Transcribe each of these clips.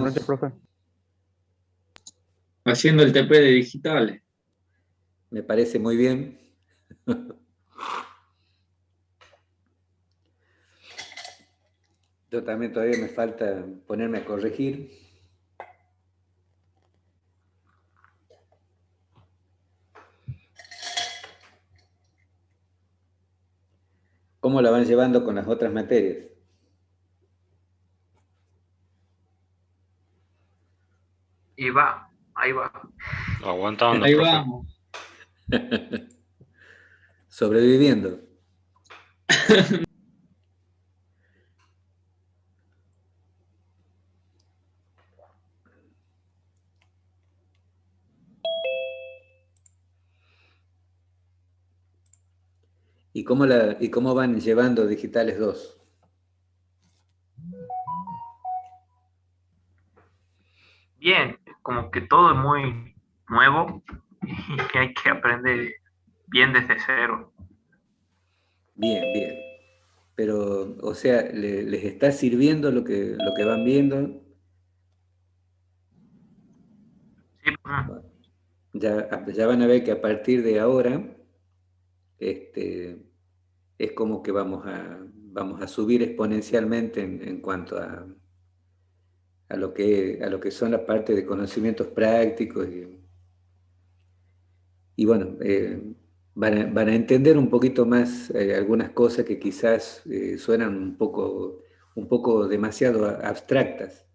Buenas noches, profe. Haciendo el TP de digitales. Me parece muy bien. Yo también todavía me falta ponerme a corregir. ¿Cómo la van llevando con las otras materias? Y va, ahí va. Aguantando, Ahí profe. vamos. Sobreviviendo. ¿Y cómo van llevando Digitales 2? Bien, como que todo es muy nuevo y que hay que aprender bien desde cero. Bien, bien. Pero, o sea, ¿les está sirviendo lo que van viendo? Sí, Ya van a ver que a partir de ahora, es como que vamos a subir exponencialmente en cuanto a lo que son la parte de conocimientos prácticos y bueno, van a entender un poquito más algunas cosas que quizás suenan un poco demasiado abstractas.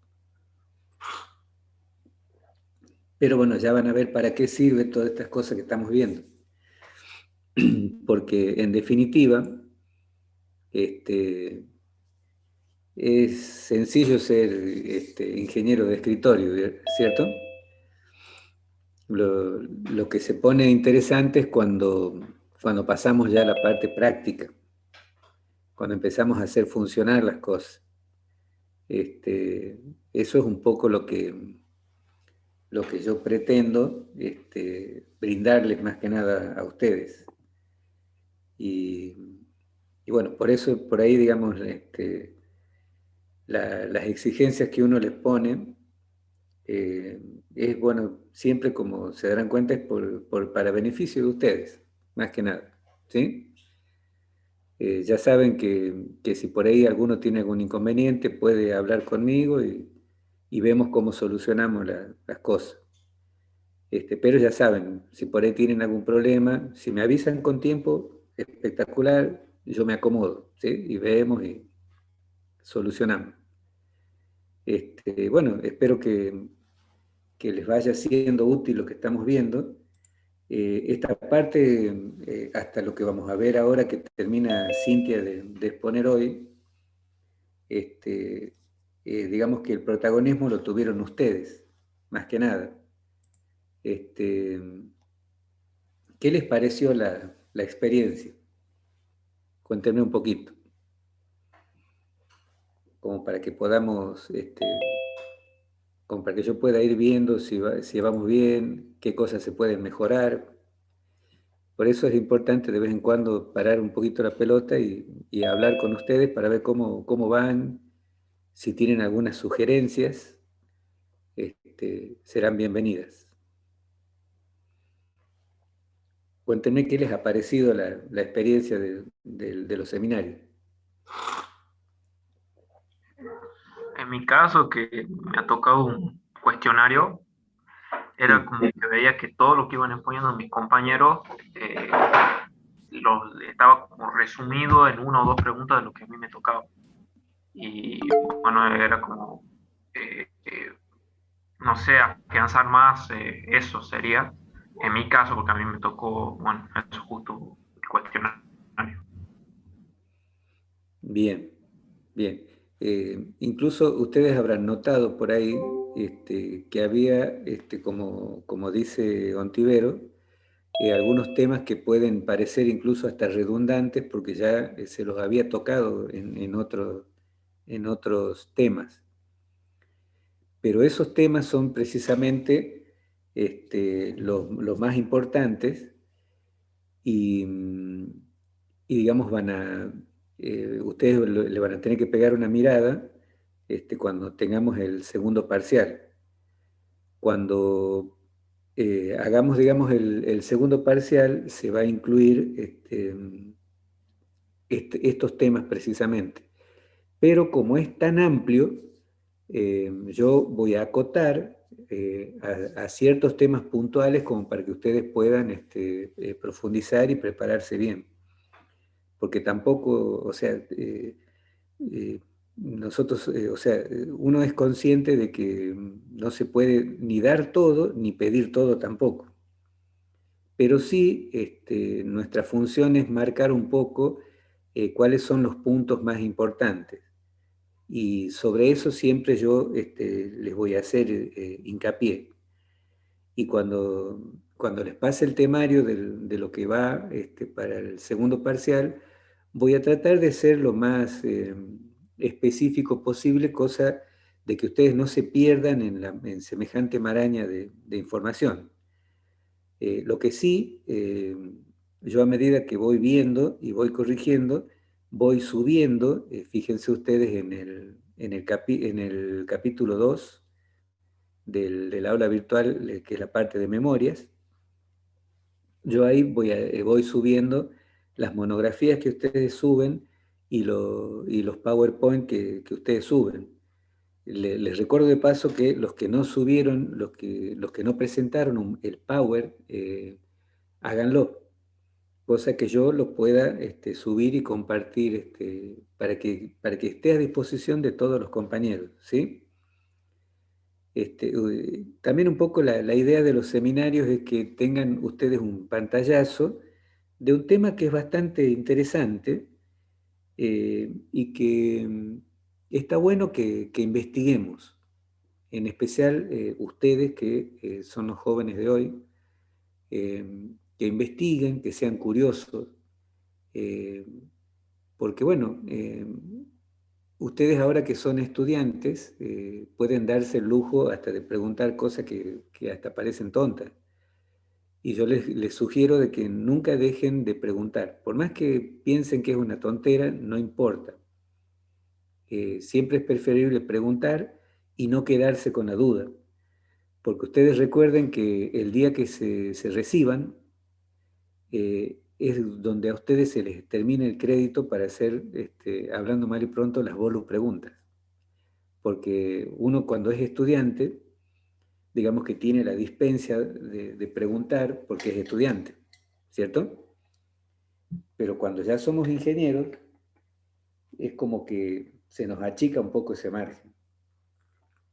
Pero bueno, ya van a ver para qué sirve todas estas cosas que estamos viendo. Porque en definitiva, es sencillo ser ingeniero de escritorio, ¿cierto? Lo que se pone interesante es cuando pasamos ya a la parte práctica, cuando empezamos a hacer funcionar las cosas. Eso es un poco lo que yo pretendo brindarles más que nada a ustedes. Y bueno, por eso, por ahí, digamos, las exigencias que uno les pone, es bueno, siempre como se darán cuenta, es para beneficio de ustedes, más que nada, ¿sí? Ya saben que si por ahí alguno tiene algún inconveniente, puede hablar conmigo y vemos cómo solucionamos las cosas. Pero ya saben, si por ahí tienen algún problema, si me avisan con tiempo, espectacular, yo me acomodo, ¿sí? Y vemos y solucionamos. Bueno, espero que les vaya siendo útil lo que estamos viendo. Esta parte, hasta lo que vamos a ver ahora que termina Cintia de exponer hoy, digamos que el protagonismo lo tuvieron ustedes, más que nada. ¿Qué les pareció la experiencia? Cuéntenme un poquito, como para que podamos, como para que yo pueda ir viendo si vamos bien, qué cosas se pueden mejorar. Por eso es importante de vez en cuando parar un poquito la pelota y hablar con ustedes para ver cómo van, si tienen algunas sugerencias, serán bienvenidas. Cuéntenme qué les ha parecido la experiencia de los seminarios. en mi caso, que me ha tocado un cuestionario, era Sí. como que veía que todo lo que iban exponiendo mis compañeros eh, estaba como resumido en una o dos preguntas de lo que a mí me tocaba. Y bueno, era como, no sé, afianzar más eso sería, en mi caso, porque a mí me tocó, bueno, eso justo el cuestionario. Bien, bien. Incluso ustedes habrán notado por ahí que había, como dice Ontivero, algunos temas que pueden parecer incluso hasta redundantes porque ya se los había tocado en otros temas. Pero esos temas son precisamente los más importantes y, y digamos, ustedes le van a tener que pegar una mirada cuando tengamos el segundo parcial. Cuando hagamos, digamos, el segundo parcial, se va a incluir estos temas precisamente. Pero como es tan amplio, yo voy a acotar a ciertos temas puntuales como para que ustedes puedan profundizar y prepararse bien. Porque tampoco, o sea, eh, nosotros, o sea, uno es consciente de que no se puede ni dar todo ni pedir todo tampoco. Pero sí, nuestra función es marcar un poco cuáles son los puntos más importantes. Y sobre eso siempre yo les voy a hacer hincapié. Y cuando les pase el temario de lo que va para el segundo parcial, voy a tratar de ser lo más específico posible, cosa de que ustedes no se pierdan en semejante maraña de información. Lo que sí, yo a medida que voy viendo y voy corrigiendo, voy subiendo, fíjense ustedes en el capítulo 2 del aula virtual, que es la parte de memorias, yo ahí voy subiendo las monografías que ustedes suben y los PowerPoint que ustedes suben. Les recuerdo de paso que los que no subieron, los que no presentaron el Power, háganlo, cosa que yo lo pueda subir y compartir para que esté a disposición de todos los compañeros, ¿sí? También un poco la idea de los seminarios es que tengan ustedes un pantallazo de un tema que es bastante interesante y que está bueno que investiguemos, en especial ustedes que son los jóvenes de hoy, que investiguen, que sean curiosos, eh, porque bueno, ustedes ahora que son estudiantes pueden darse el lujo hasta de preguntar cosas que hasta parecen tontas. Y yo les sugiero de que nunca dejen de preguntar. Por más que piensen que es una tontera, no importa. Siempre es preferible preguntar y no quedarse con la duda. Porque ustedes recuerden que el día que se reciban, es donde a ustedes se les termina el crédito para hacer, hablando mal y pronto, las bonus preguntas. Porque uno cuando es estudiante, digamos que tiene la dispensa de preguntar porque es estudiante, ¿cierto? Pero cuando ya somos ingenieros, es como que se nos achica un poco ese margen.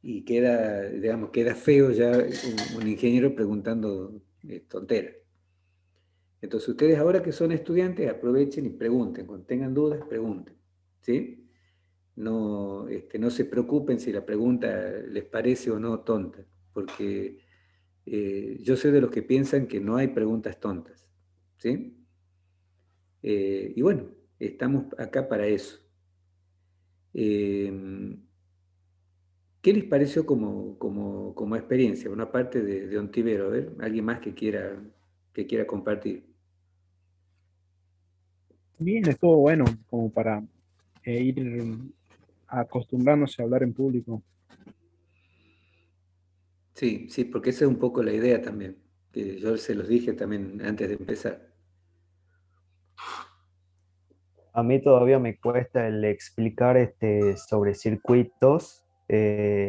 Y queda, digamos, queda feo ya un ingeniero preguntando tonteras. Entonces ustedes ahora que son estudiantes, aprovechen y pregunten. Cuando tengan dudas, pregunten, ¿sí? No, no se preocupen si la pregunta les parece o no tonta, porque yo soy de los que piensan que no hay preguntas tontas, ¿sí? Y bueno, estamos acá para eso. ¿Qué les pareció como experiencia? Una parte de Ontivero, a ver, alguien más que quiera compartir. Bien, estuvo bueno como para ir acostumbrándose a hablar en público. Sí, sí, porque esa es un poco la idea también, que yo se los dije también antes de empezar. A mí todavía me cuesta el explicar sobre circuitos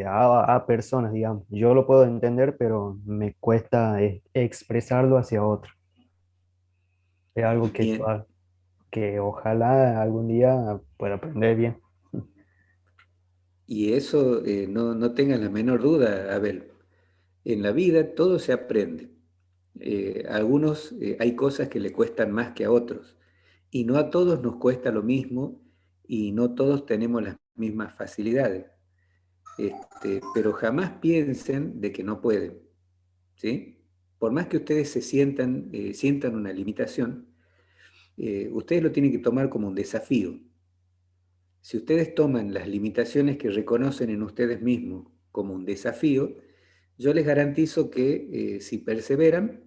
a personas, digamos. Yo lo puedo entender, pero me cuesta expresarlo hacia otro. Es algo Bien, que ojalá algún día pueda aprender bien. y eso no tengan la menor duda, Abel. En la vida todo se aprende. A algunos hay cosas que le cuestan más que a otros, y no a todos nos cuesta lo mismo, y no todos tenemos las mismas facilidades. Pero jamás piensen de que no pueden, ¿sí? Por más que ustedes sientan una limitación, ustedes lo tienen que tomar como un desafío. Si ustedes toman las limitaciones que reconocen en ustedes mismos como un desafío, yo les garantizo que si perseveran,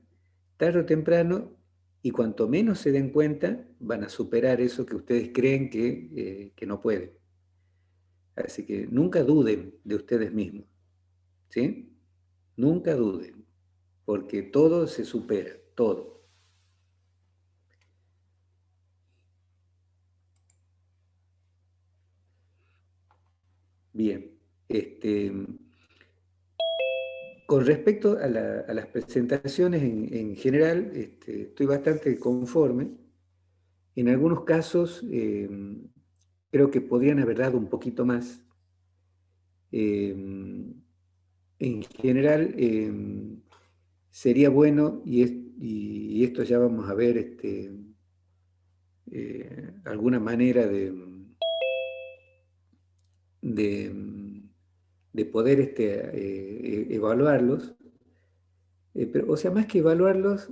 tarde o temprano, y cuanto menos se den cuenta, van a superar eso que ustedes creen que no pueden. Así que nunca duden de ustedes mismos, ¿sí? Nunca duden, porque todo se supera, todo. Bien, con respecto a las presentaciones en general, estoy bastante conforme. En algunos casos creo que podrían haber dado un poquito más. En general sería bueno, y esto ya vamos a ver alguna manera de poder evaluarlos. Pero, o sea, más que evaluarlos,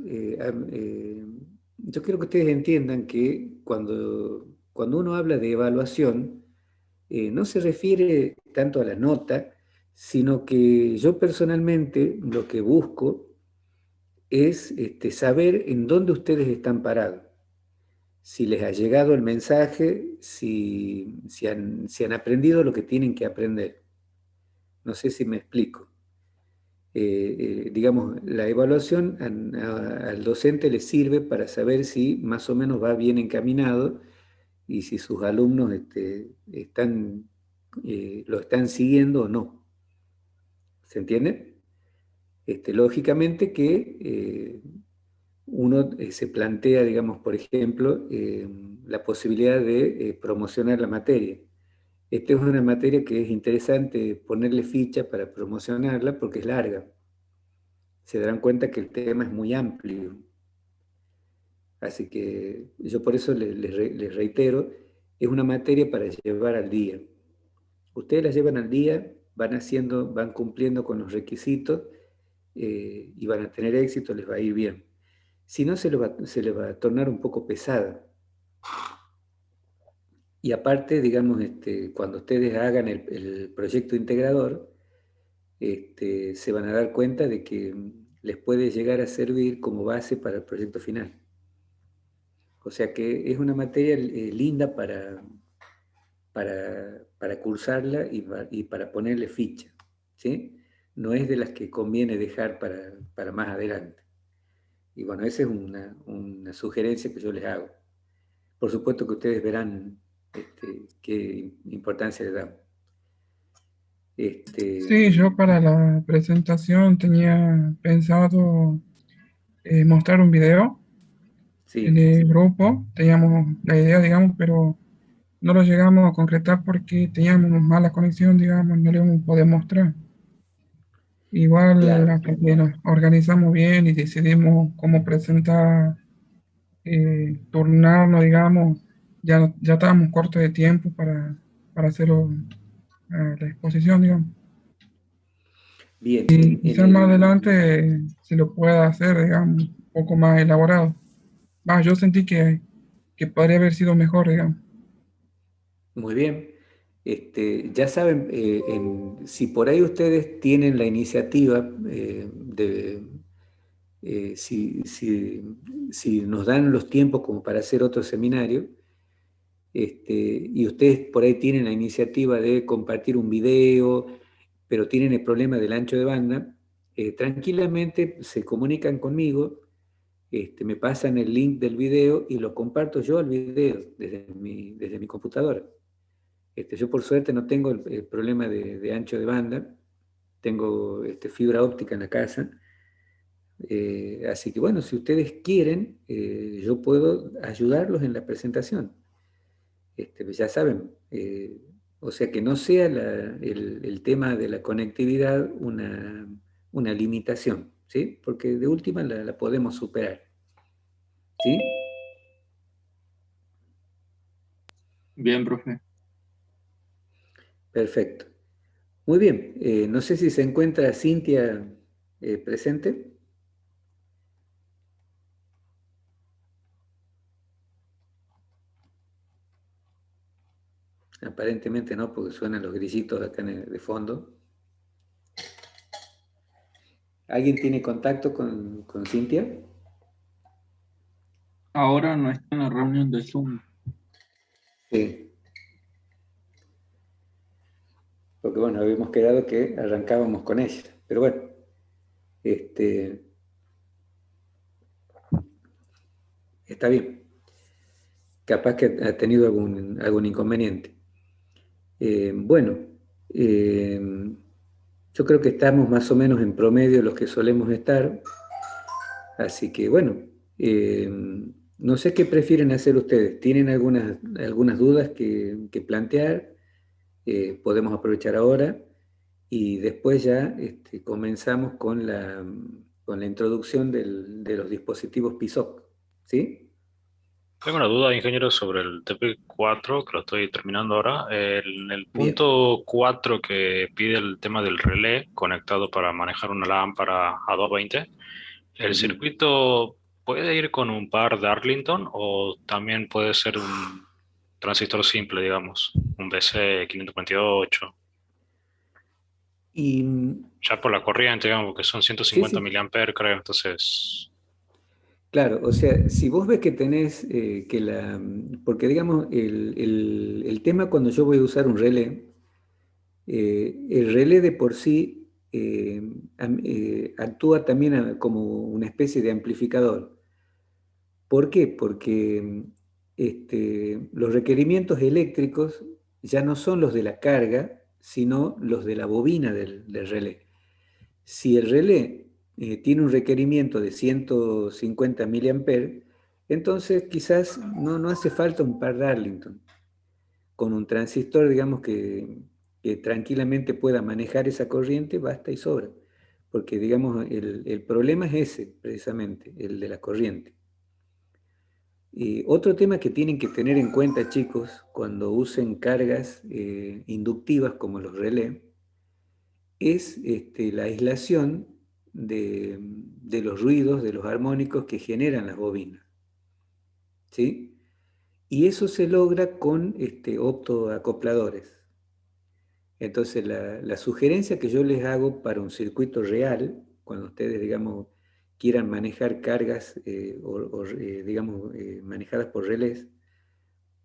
yo quiero que ustedes entiendan que cuando uno habla de evaluación, no se refiere tanto a la nota, sino que yo personalmente lo que busco es saber en dónde ustedes están parados, si les ha llegado el mensaje, si han aprendido lo que tienen que aprender. No sé si me explico. Digamos, la evaluación al docente le sirve para saber si más o menos va bien encaminado y si sus alumnos lo están siguiendo o no. ¿Se entiende? Lógicamente que uno se plantea, digamos, por ejemplo, la posibilidad de promocionar la materia. Esta es una materia que es interesante ponerle ficha para promocionarla porque es larga. Se darán cuenta que el tema es muy amplio. Así que yo por eso les reitero, es una materia para llevar al día. Ustedes la llevan al día, van cumpliendo con los requisitos y van a tener éxito, les va a ir bien. Si no, se les va a tornar un poco pesada. Y aparte, digamos, cuando ustedes hagan el proyecto integrador, se van a dar cuenta de que les puede llegar a servir como base para el proyecto final. O sea que es una materia linda para cursarla y para ponerle ficha, ¿sí? No es de las que conviene dejar para más adelante. Y bueno, esa es una sugerencia que yo les hago. Por supuesto que ustedes verán qué importancia le dan. Sí, yo para la presentación tenía pensado mostrar un video en Sí, el grupo. Teníamos la idea, digamos, pero no lo llegamos a concretar porque teníamos mala conexión, digamos, no le íbamos a poder mostrar. Igual claro. hasta que nos organizamos bien y decidimos cómo presentar, turnarnos, digamos, ya estábamos cortos de tiempo para hacerlo, la exposición, digamos. Bien, Y quizás más adelante se lo pueda hacer, digamos, un poco más elaborado. Yo sentí que podría haber sido mejor, digamos. muy bien. Ya saben, si por ahí ustedes tienen la iniciativa si nos dan los tiempos como para hacer otro seminario, y ustedes por ahí tienen la iniciativa de compartir un video, pero tienen el problema del ancho de banda, tranquilamente se comunican conmigo, me pasan el link del video y lo comparto yo al video desde mi computadora. Yo por suerte no tengo el problema de ancho de banda, tengo fibra óptica en la casa, así que bueno, si ustedes quieren, yo puedo ayudarlos en la presentación. Pues ya saben, o sea que no sea el tema de la conectividad una limitación, ¿sí? Porque de última la podemos superar, ¿sí? Bien, profe. Perfecto. Muy bien, no sé si se encuentra Cintia presente. Aparentemente no, porque suenan los grillitos acá de fondo. ¿Alguien tiene contacto con Cintia? Ahora no está en la reunión de Zoom. Sí. porque bueno, habíamos quedado que arrancábamos con ella. Pero bueno, está bien. Capaz que ha tenido algún inconveniente. Bueno, yo creo que estamos más o menos en promedio los que solemos estar. Así que bueno, no sé qué prefieren hacer ustedes. ¿Tienen algunas dudas que plantear? Podemos aprovechar ahora y después ya comenzamos con la introducción de los dispositivos PISOC. ¿Sí? Tengo una duda, ingeniero, sobre el TP4, que lo estoy terminando ahora. En el Bien. punto 4 que pide el tema del relé conectado para manejar una lámpara a 220, ¿el Ujú. circuito puede ir con un par de Arlington o también puede ser un transistor simple, digamos, un BC548? Y Ya por la corriente, digamos, que son sí, 150 sí. miliamperes, creo, entonces... Claro, o sea, si vos ves que tenés porque digamos, el tema cuando yo voy a usar un relé, el relé de por sí actúa también como una especie de amplificador. ¿Por qué? Porque los requerimientos eléctricos ya no son los de la carga, sino los de la bobina del relé. Si el relé tiene un requerimiento de 150 miliamperes, entonces quizás no hace falta un par de Arlington. Con un transistor, digamos, que tranquilamente pueda manejar esa corriente, basta y sobra. Porque, digamos, el problema es ese, precisamente, el de la corriente. Y otro tema que tienen que tener en cuenta, chicos, cuando usen cargas inductivas como los relés, es la aislación de los ruidos, de los armónicos que generan las bobinas. ¿Sí? Y eso se logra con optoacopladores. Entonces, la sugerencia que yo les hago para un circuito real, cuando ustedes, digamos, quieran manejar cargas digamos, manejadas por relés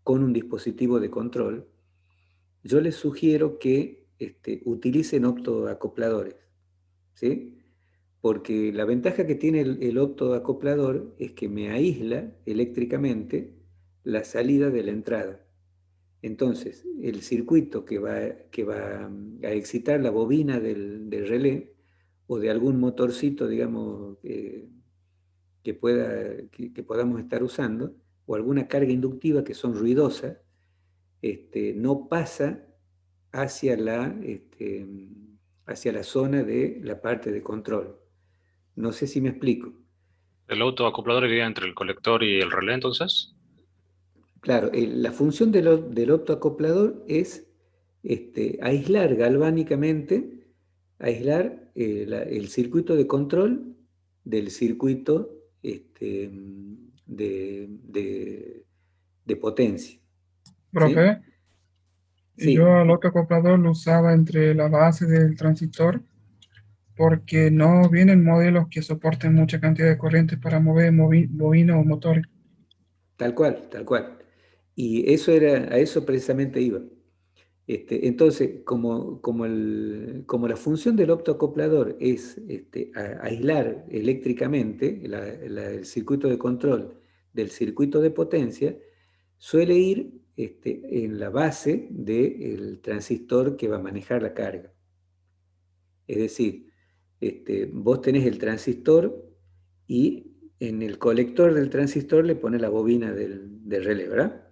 con un dispositivo de control, yo les sugiero que utilicen optoacopladores, ¿sí? Porque la ventaja que tiene el optoacoplador es que me aísla eléctricamente la salida de la entrada. Entonces, el circuito que va a excitar la bobina del relé o de algún motorcito, digamos, que podamos estar usando, o alguna carga inductiva que son ruidosas, no pasa hacia hacia la zona de la parte de control. No sé si me explico. ¿El autoacoplador iría entre el colector y el relé, entonces? Claro, la función del optoacoplador es aislar galvánicamente, aislar el circuito de control del circuito de potencia. ¿Sí? Profe, Sí, yo al otro acoplador lo usaba entre la base del transistor porque no vienen modelos que soporten mucha cantidad de corriente para mover bobinas o motores. tal cual, tal cual. Y a eso precisamente iba. Entonces, como la función del optoacoplador es aislar eléctricamente el circuito de control del circuito de potencia, suele ir en la base del transistor que va a manejar la carga. Es decir, vos tenés el transistor y en el colector del transistor le pones la bobina del relé, ¿verdad?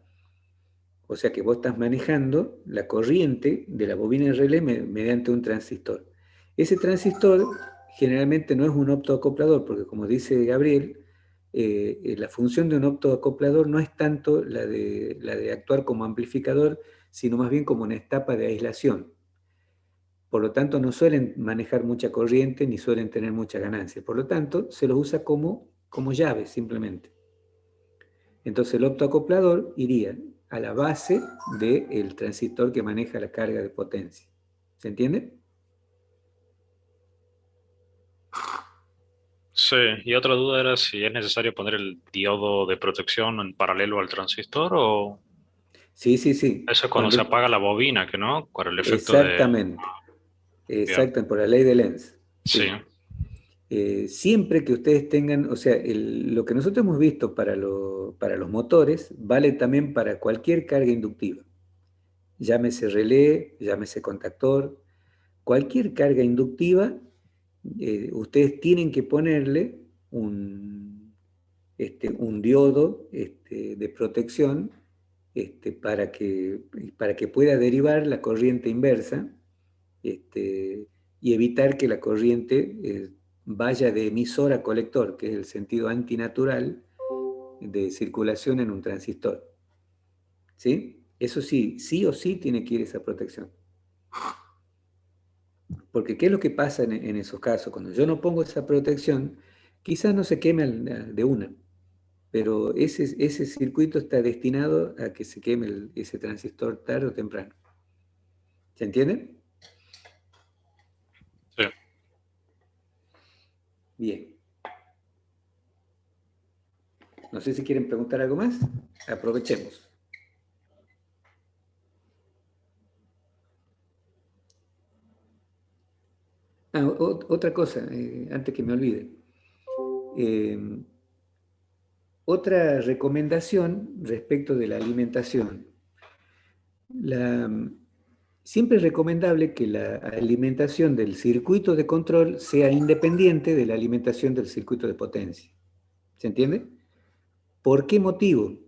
O sea que vos estás manejando la corriente de la bobina de relé mediante un transistor. Ese transistor generalmente no es un optoacoplador, porque como dice Gabriel, la función de un optoacoplador no es tanto la de actuar como amplificador, sino más bien como una etapa de aislación. Por lo tanto, no suelen manejar mucha corriente ni suelen tener mucha ganancia. Por lo tanto, se los usa como llave simplemente. Entonces el optoacoplador iría a la base del transistor que maneja la carga de potencia. ¿Se entiende? Sí, y otra duda era si es necesario poner el diodo de protección en paralelo al transistor o... Sí, sí, sí. Eso es cuando se apaga la bobina, que no, con el efecto Exactamente. Exactamente, por la ley de Lenz. Sí. Siempre que ustedes tengan, o sea, lo que nosotros hemos visto para los motores, vale también para cualquier carga inductiva. Llámese relé, llámese contactor, cualquier carga inductiva, ustedes tienen que ponerle un diodo de protección para que pueda derivar la corriente inversa y evitar que la corriente vaya de emisor a colector, que es el sentido antinatural de circulación en un transistor. ¿Sí? Eso sí, sí o sí tiene que ir esa protección. Porque ¿qué es lo que pasa en esos casos? Cuando yo no pongo esa protección, quizás no se queme de una, pero ese circuito está destinado a que se queme ese transistor tarde o temprano. ¿Se entiende? Sí. Bien. No sé si quieren preguntar algo más. Aprovechemos. Otra cosa, antes que me olvide. Otra recomendación respecto de la alimentación. Siempre es recomendable que la alimentación del circuito de control sea independiente de la alimentación del circuito de potencia. ¿Se entiende? ¿Por qué motivo?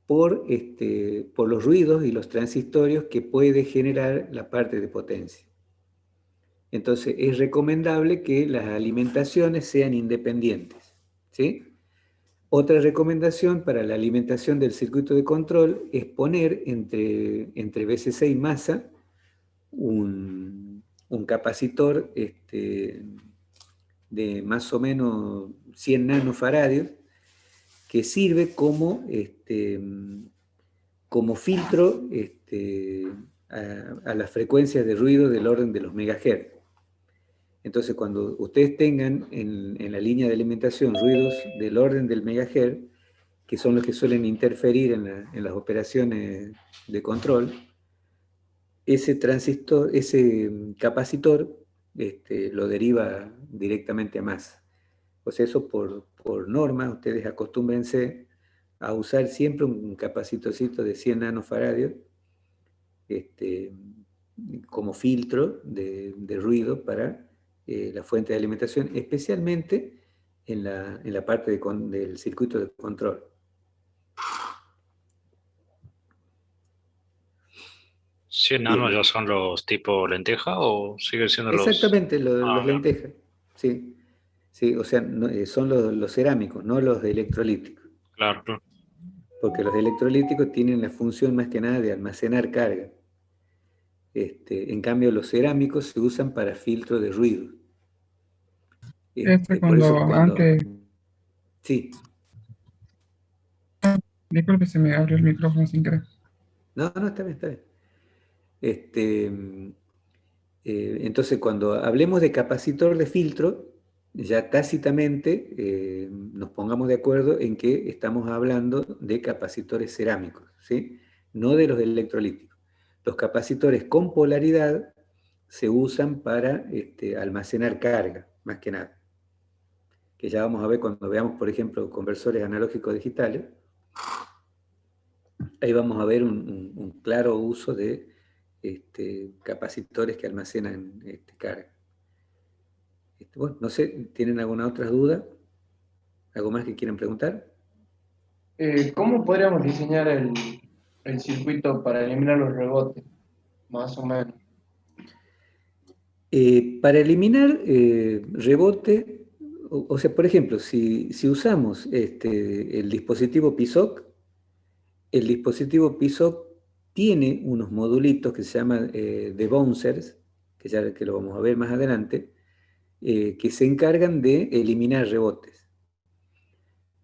Por los ruidos y los transistorios que puede generar la parte de potencia. Entonces, es recomendable que las alimentaciones sean independientes. ¿Sí? Otra recomendación para la alimentación del circuito de control es poner entre VCC y masa un capacitor de más o menos 100 nanofaradios que sirve como filtro a las frecuencias de ruido del orden de los megahertz. Entonces, cuando ustedes tengan en la línea de alimentación ruidos del orden del megahertz, que son los que suelen interferir en las operaciones de control, ese transistor, ese capacitor, lo deriva directamente a masa. O sea, eso por norma, ustedes acostúmbrense a usar siempre un capacitorcito de 100 nanofaradios como filtro de ruido para la fuente de alimentación, especialmente en la parte del circuito de control. ¿100 nanos ya son los tipo lenteja o siguen siendo Exactamente, los bien. lentejas. Sí. Sí, o sea, son los cerámicos, no los electrolíticos. Claro, claro. Porque los electrolíticos tienen la función más que nada de almacenar carga. En cambio, los cerámicos se usan para filtro de ruido. Por eso antes... Sí. Disculpe, se me abrió el micrófono sin querer. No, está bien, está bien. Entonces, cuando hablemos de capacitor de filtro, ya tácitamente nos pongamos de acuerdo en que estamos hablando de capacitores cerámicos, ¿sí? No de los electrolíticos. Los capacitores con polaridad se usan para almacenar carga, más que nada. Que ya vamos a ver cuando veamos, por ejemplo, conversores analógicos digitales. Ahí vamos a ver un claro uso de capacitores que almacenan carga. Bueno, no sé, ¿tienen alguna otra duda? ¿Algo más que quieran preguntar? ¿Cómo podríamos diseñar el circuito para eliminar los rebotes? Más o menos. Para eliminar rebote, o sea, por ejemplo, si usamos el dispositivo PISOC, el dispositivo PISOC tiene unos modulitos que se llaman de bouncers, que lo vamos a ver más adelante, que se encargan de eliminar rebotes.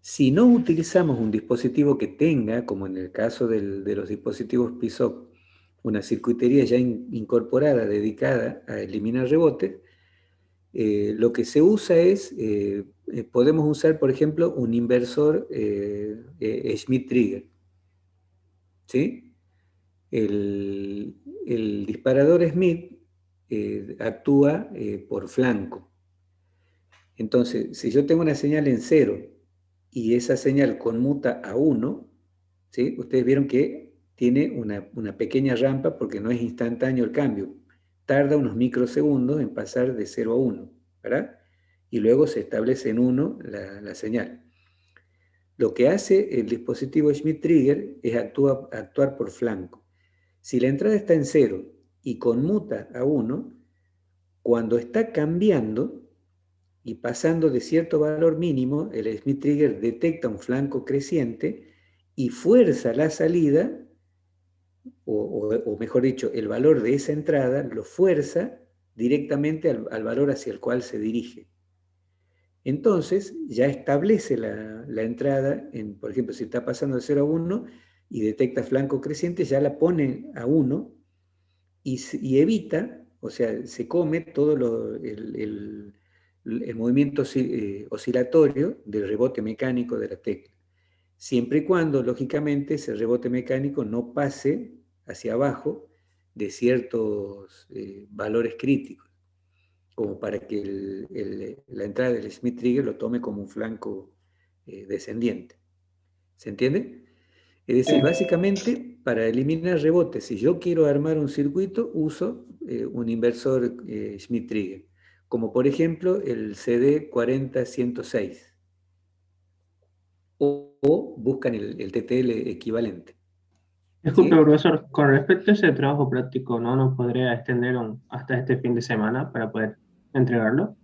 Si no utilizamos un dispositivo que tenga, como en el caso de los dispositivos PISOC, una circuitería ya incorporada, dedicada a eliminar rebotes, lo que se usa es, podemos usar, por ejemplo, un inversor Schmitt-Trigger. ¿Sí? El disparador Smith actúa por flanco. Entonces, si yo tengo una señal en 0 y esa señal conmuta a 1, ¿sí? Ustedes vieron que tiene una pequeña rampa porque no es instantáneo el cambio. Tarda unos microsegundos en pasar de 0 a 1, ¿verdad? Y luego se establece en 1 la señal. Lo que hace el dispositivo Schmitt-Trigger es actuar por flanco. Si la entrada está en 0 y conmuta a 1, cuando está cambiando y pasando de cierto valor mínimo, el Schmitt-Trigger detecta un flanco creciente y fuerza la salida, o mejor dicho, el valor de esa entrada lo fuerza directamente al valor hacia el cual se dirige. Entonces ya establece la entrada, por ejemplo, si está pasando de 0 a 1 y detecta flanco creciente, ya la pone a 1 y evita, o sea, se come todo el movimiento oscilatorio del rebote mecánico de la tecla. Siempre y cuando, lógicamente, ese rebote mecánico no pase hacia abajo de ciertos valores críticos, como para que la entrada del Schmitt-Trigger lo tome como un flanco descendiente. ¿Se entiende? Es decir, básicamente, para eliminar rebotes, si yo quiero armar un circuito, uso un inversor Schmitt-Trigger, como por ejemplo el CD40106, o buscan el TTL equivalente. Disculpe, ¿Sí? profesor, con respecto a ese trabajo práctico, ¿no nos podría extender hasta este fin de semana para poder entregarlo?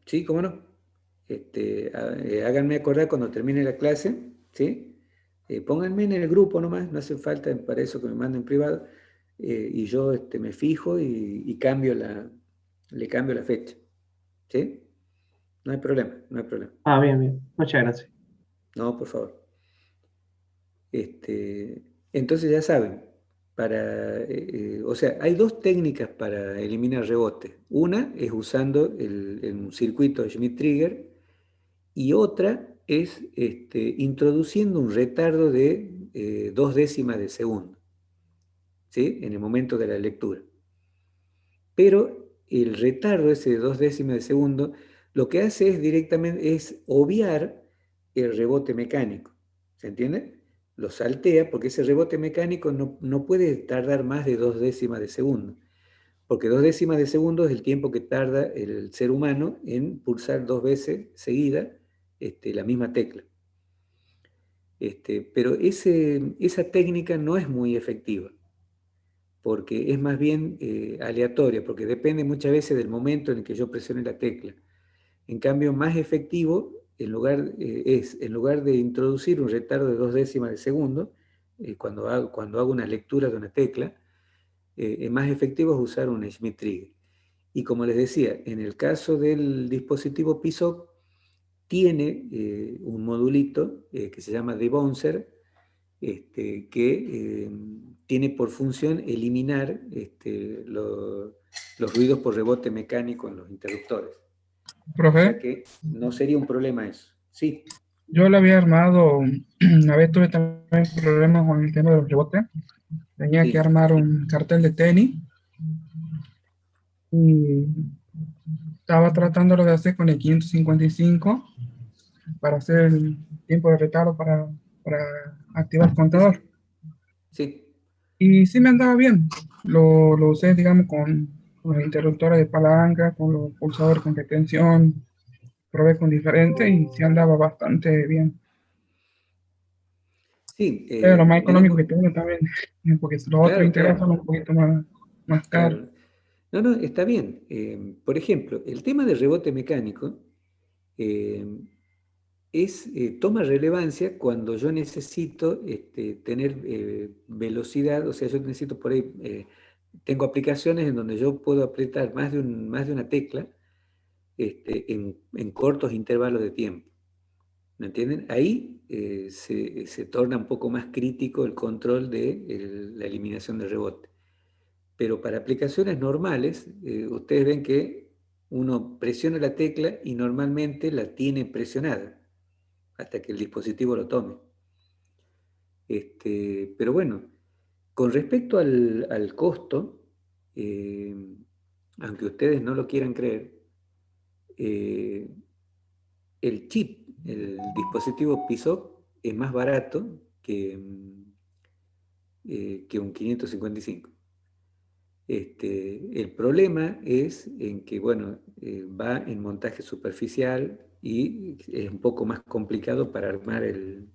Sí, cómo no. Háganme acordar cuando termine la clase, ¿sí? Pónganme en el grupo nomás, no hace falta para eso que me manden privado, y yo me fijo y le cambio la fecha, ¿sí? No hay problema, no hay problema. Ah, bien, bien. Muchas gracias. No, por favor. Entonces ya saben, o sea, hay dos técnicas para eliminar rebotes. Una es usando un circuito Schmitt-Trigger y otra es introduciendo un retardo de 2 décimas de segundo, ¿sí? En el momento de la lectura. Pero el retardo ese de 2 décimas de segundo lo que hace es obviar el rebote mecánico. ¿Se entiende? Lo saltea porque ese rebote mecánico no puede tardar más de 2 décimas de segundo. Porque 2 décimas de segundo es el tiempo que tarda el ser humano en pulsar 2 veces seguida la misma tecla. Pero esa técnica no es muy efectiva, porque es más bien aleatoria, porque depende muchas veces del momento en el que yo presione la tecla. En cambio, más efectivo en lugar de introducir un retardo de 2 décimas de segundo, cuando hago una lectura de una tecla, más efectivo es usar un Schmitt-Trigger. Y como les decía, en el caso del dispositivo PISOC, tiene un modulito que se llama debouncer, que tiene por función eliminar los ruidos por rebote mecánico en los interruptores. O sea Profe, que no sería un problema eso. Sí, yo lo había armado, una vez tuve también problemas con el tema de los rebotes. Tenía sí. que armar un cartel de tenis y estaba tratándolo de hacer con el 555 para hacer el tiempo de retardo para activar el contador. Sí, Y sí me andaba bien. Lo usé, digamos, con los interruptores de palanca, con los pulsadores con retención. Probé con diferentes y sí andaba bastante bien. sí. Pero lo más económico que tengo también, porque los otros Claro, integrados claro, son un poquito más caros. claro. No, está bien. Por ejemplo, el tema del rebote mecánico eh, toma relevancia cuando yo necesito tener velocidad, o sea, yo necesito por ahí, tengo aplicaciones en donde yo puedo apretar más de una tecla en cortos intervalos de tiempo. ¿Me entienden? Ahí se torna un poco más crítico el control de la eliminación de rebote. Pero para aplicaciones normales, ustedes ven que uno presiona la tecla y normalmente la tiene presionada hasta que el dispositivo lo tome. Pero bueno, Con respecto al costo, aunque ustedes no lo quieran creer, el chip, el dispositivo PISOC, es más barato que un 555. El problema es en que, bueno, va en montaje superficial y es un poco más complicado para armar el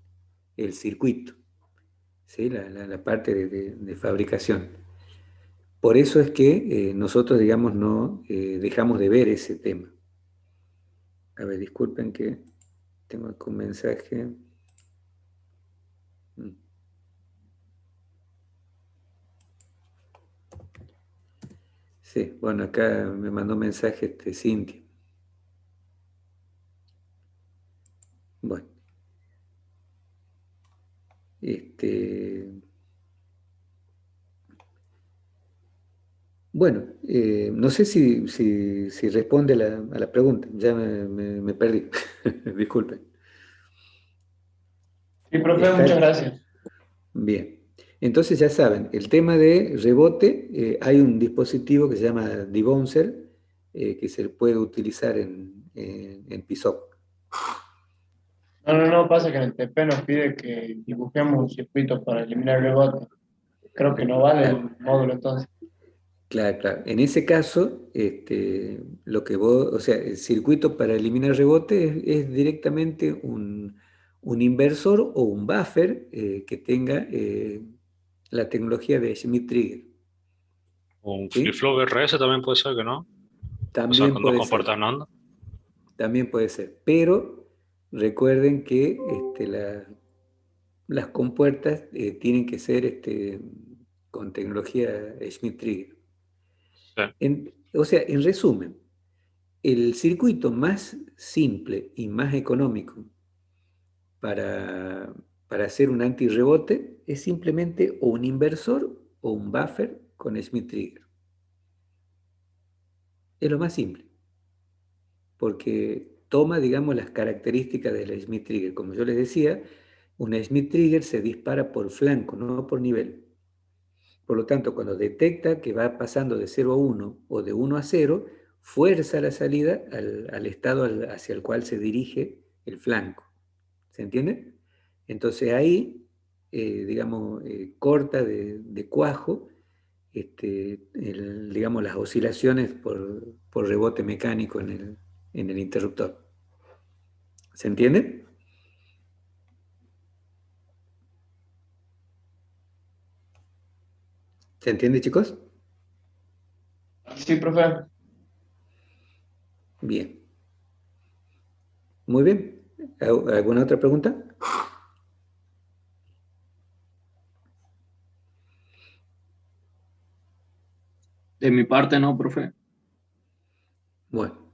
circuito, ¿sí? La parte de fabricación. Por eso es que nosotros, digamos, no dejamos de ver ese tema. A ver, disculpen que tengo acá un mensaje. Sí, bueno, acá me mandó un mensaje Cintia. Bueno. Bueno, no sé si responde a la pregunta. Ya me perdí. Disculpen. Sí, profe, muchas gracias. Bien. Entonces ya saben, el tema de rebote, hay un dispositivo que se llama debouncer, que se puede utilizar en PISOC. No, pasa que en el TP nos pide que dibujemos un circuito para eliminar el rebote. Creo que no vale el módulo entonces. Claro. En ese caso, lo que vos, o sea, el circuito para eliminar rebote es directamente un inversor o un buffer que tenga la tecnología de Schmitt-Trigger. O un ¿Sí? flip-flop RS también puede ser que no. También o sea, con dos puede compuertas ser. en onda. También puede ser. Pero recuerden que las compuertas tienen que ser con tecnología Schmitt-Trigger. Sí. O sea, en resumen, el circuito más simple y más económico para hacer un antirrebote es simplemente o un inversor o un buffer con Schmitt-Trigger. Es lo más simple, porque toma, digamos, las características del Schmitt-Trigger. Como yo les decía, un Schmitt-Trigger se dispara por flanco, no por nivel. Por lo tanto, cuando detecta que va pasando de 0 a 1 o de 1 a 0, fuerza la salida al estado hacia el cual se dirige el flanco. ¿Se entiende? Entonces ahí, digamos, corta de cuajo, digamos, las oscilaciones por rebote mecánico en el interruptor. ¿Se entiende? ¿Se entiende, chicos? Sí, profe. Bien. Muy bien. ¿Alguna otra pregunta? De mi parte no, profe. Bueno.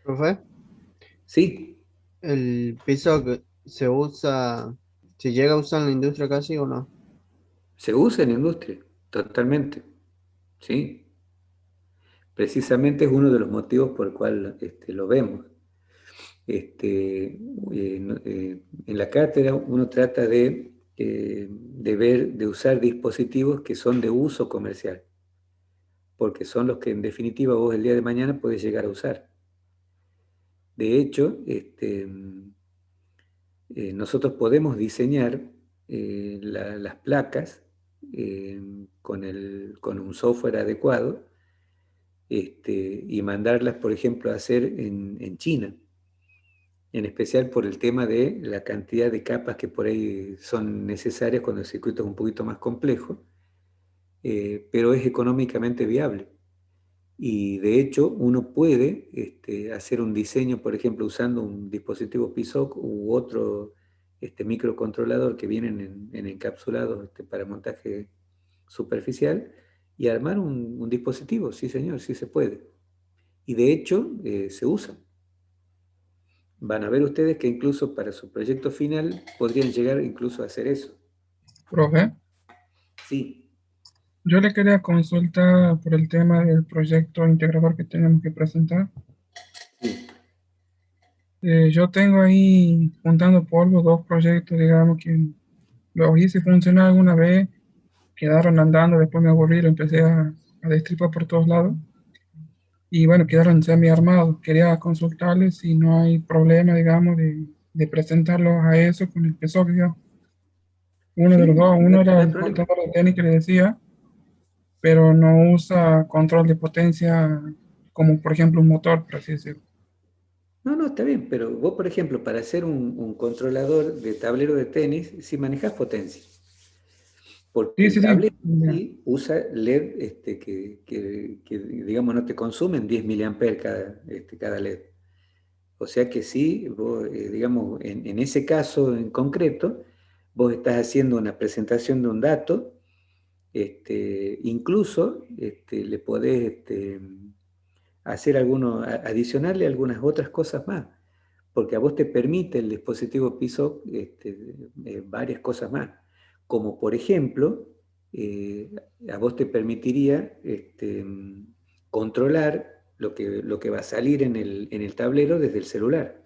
Profe, Sí. ¿el piso que se usa, se llega a usar en la industria casi o no? Se usa en la industria, totalmente. Sí. Precisamente es uno de los motivos por el cual lo vemos. En la cátedra uno trata de usar dispositivos que son de uso comercial, porque son los que en definitiva vos el día de mañana podés llegar a usar. De hecho, nosotros podemos diseñar las placas con un software adecuado y mandarlas, por ejemplo, a hacer en China. En especial por el tema de la cantidad de capas que por ahí son necesarias cuando el circuito es un poquito más complejo, pero es económicamente viable. Y de hecho uno puede hacer un diseño, por ejemplo, usando un dispositivo PISOC u otro microcontrolador que vienen en encapsulados para montaje superficial y armar un dispositivo, sí señor, sí se puede. Y de hecho se usa. Van a ver ustedes que incluso para su proyecto final podrían llegar incluso a hacer eso. Profe, Sí. yo le quería consultar por el tema del proyecto integrador que tenemos que presentar. Sí. Yo tengo ahí juntando polvo dos proyectos, digamos, que los hice funcionar alguna vez quedaron andando, después me aburrí, lo empecé a destripar por todos lados. Y bueno, quedaron semi armados. Quería consultarles si no hay problema, digamos, de presentarlos a eso con el PSOC, digamos. Uno de Sí, los dos, no, uno no era hay el problema. contador de tenis que le decía, pero no usa control de potencia como por ejemplo un motor, por así decirlo. No, no, está bien, pero vos, por ejemplo, para hacer un controlador de tablero de tenis, si manejás potencia, porque Sí, el sí, sí. tablero Ya. sí usa LED que, digamos, no te consumen 10 miliamperes cada LED. O sea que sí, vos, digamos, en ese caso en concreto, vos estás haciendo una presentación de un dato, incluso le podés hacer adicionarle algunas otras cosas más, porque a vos te permite el dispositivo PISO varias cosas más, como por ejemplo, eh, a vos te permitiría controlar lo que va a salir en el tablero desde el celular.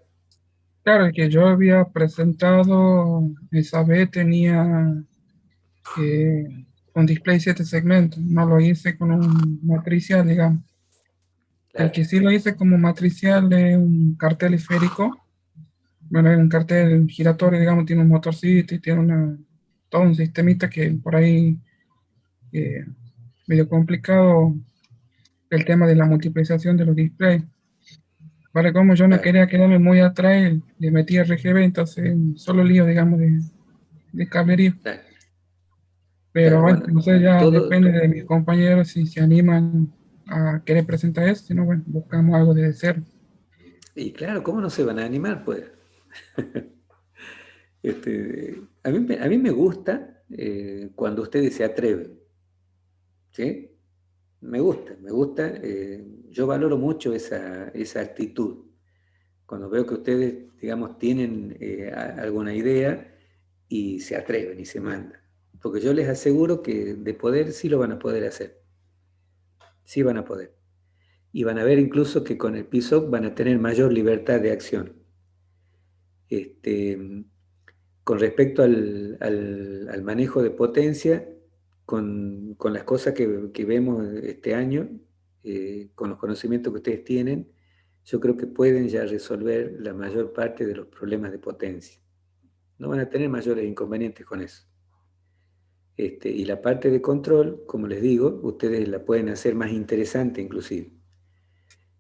Claro, el que yo había presentado esa vez tenía con display 7 segmentos, no lo hice con un matricial, digamos. El Claro, que sí lo hice como matricial es un cartel esférico. Bueno, es un cartel giratorio, digamos, tiene un motorcito y tiene todo un sistemita que por ahí eh, medio complicado el tema de la multiplicación de los displays. Vale, como yo no claro, quería quedarme muy atrás, le metí RGB, entonces solo lío, digamos, de cablerío. claro, Pero claro, bueno, bueno, no sé, ya todo, depende de mis compañeros si se animan a querer presentar eso, si no, bueno, buscamos algo de cero. y claro, ¿cómo no se van a animar, pues? A mí me gusta cuando ustedes se atreven, ¿sí? Me gusta, yo valoro mucho esa actitud. Cuando veo que ustedes, digamos, tienen alguna idea y se atreven y se mandan. Porque yo les aseguro que de poder sí lo van a poder hacer, sí van a poder. Y van a ver incluso que con el PISOC van a tener mayor libertad de acción. Este, con respecto al manejo de potencia, con las cosas que vemos este año, con los conocimientos que ustedes tienen, yo creo que pueden ya resolver la mayor parte de los problemas de potencia. No van a tener mayores inconvenientes con eso. Y la parte de control, como les digo, ustedes la pueden hacer más interesante inclusive.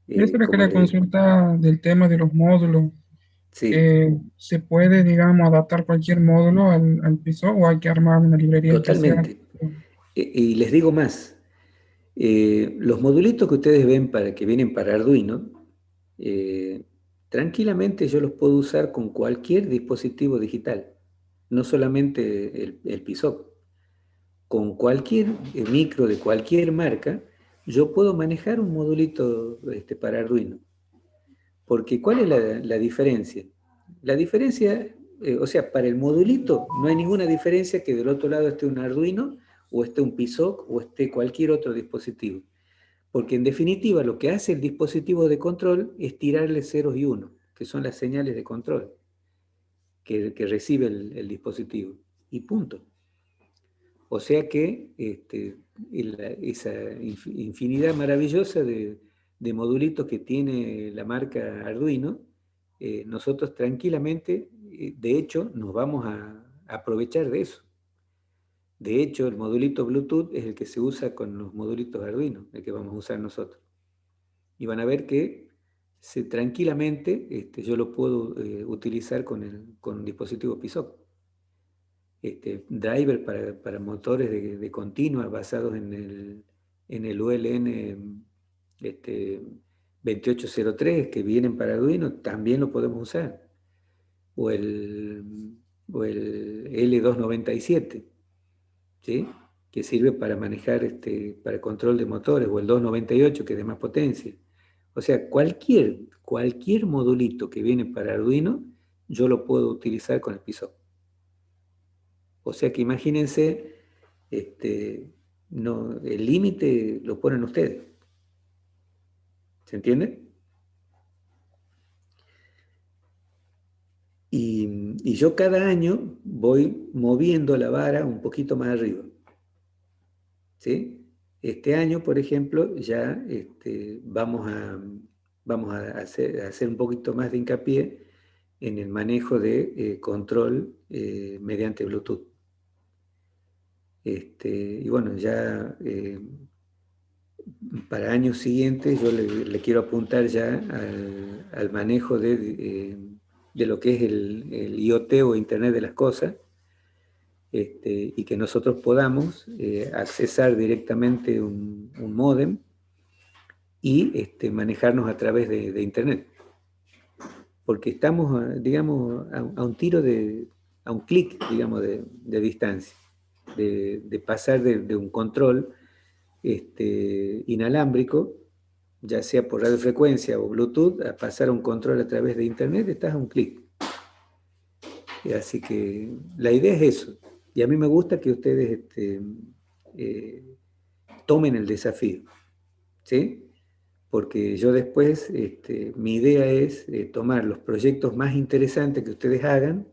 Y eso le Como quería les, consultar del tema de los módulos. sí, ¿Se puede, digamos, adaptar cualquier módulo al piso o hay que armar una librería especial? totalmente. Y les digo más, los modulitos que ustedes ven que vienen para Arduino, tranquilamente yo los puedo usar con cualquier dispositivo digital, no solamente el PISOC. Con cualquier micro de cualquier marca, yo puedo manejar un modulito para Arduino. Porque ¿cuál es la diferencia? La diferencia, o sea, para el modulito no hay ninguna diferencia que del otro lado esté un Arduino o esté un PISOC o esté cualquier otro dispositivo. Porque en definitiva lo que hace el dispositivo de control es tirarle ceros y unos, que son las señales de control que recibe el dispositivo. Y punto. O sea que esa infinidad maravillosa de modulitos que tiene la marca Arduino, nosotros tranquilamente, de hecho, nos vamos a aprovechar de eso. De hecho, el modulito Bluetooth es el que se usa con los modulitos Arduino, el que vamos a usar nosotros. Y van a ver que tranquilamente yo lo puedo utilizar con un dispositivo PISOC. Driver para motores de continua basados en el ULN 2803 que vienen para Arduino, también lo podemos usar. O el L297, ¿sí? Que sirve para manejar, para control de motores, o el 298 que es de más potencia. O sea, cualquier modulito que viene para Arduino, yo lo puedo utilizar con el PISOC. O sea que imagínense, no, el límite lo ponen ustedes. ¿Se entiende? Y yo cada año voy moviendo la vara un poquito más arriba. ¿sí? Este año, por ejemplo, ya vamos a hacer un poquito más de hincapié en el manejo de control mediante Bluetooth. Y bueno, ya para años siguientes yo le quiero apuntar ya al manejo de lo que es el IoT o Internet de las Cosas, y que nosotros podamos accesar directamente un módem y manejarnos a través de Internet. Porque estamos, digamos, a un tiro a un clic, digamos, de distancia, de pasar de un control inalámbrico, ya sea por radiofrecuencia o Bluetooth, a pasar a un control a través de Internet, estás a un clic. Así que la idea es eso. Y a mí me gusta que ustedes tomen el desafío, ¿sí? Porque yo después, mi idea es tomar los proyectos más interesantes que ustedes hagan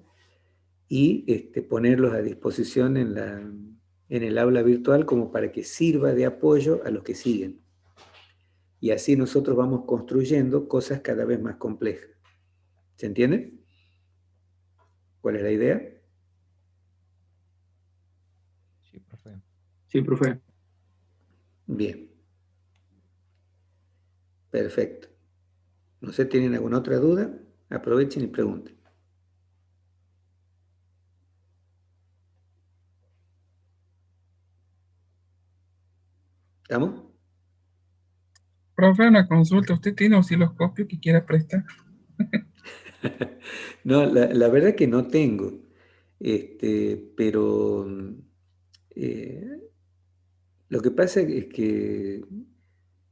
y ponerlos a disposición en el aula virtual como para que sirva de apoyo a los que siguen. Y así nosotros vamos construyendo cosas cada vez más complejas. ¿Se entiende? ¿Cuál es la idea? Sí, profe. Sí, profe. Bien. Perfecto. No sé, ¿tienen alguna otra duda? Aprovechen y pregunten. ¿Estamos? Profe, una consulta. ¿Usted tiene osciloscopio que quiera prestar? No, la verdad que no tengo, pero lo que pasa es que,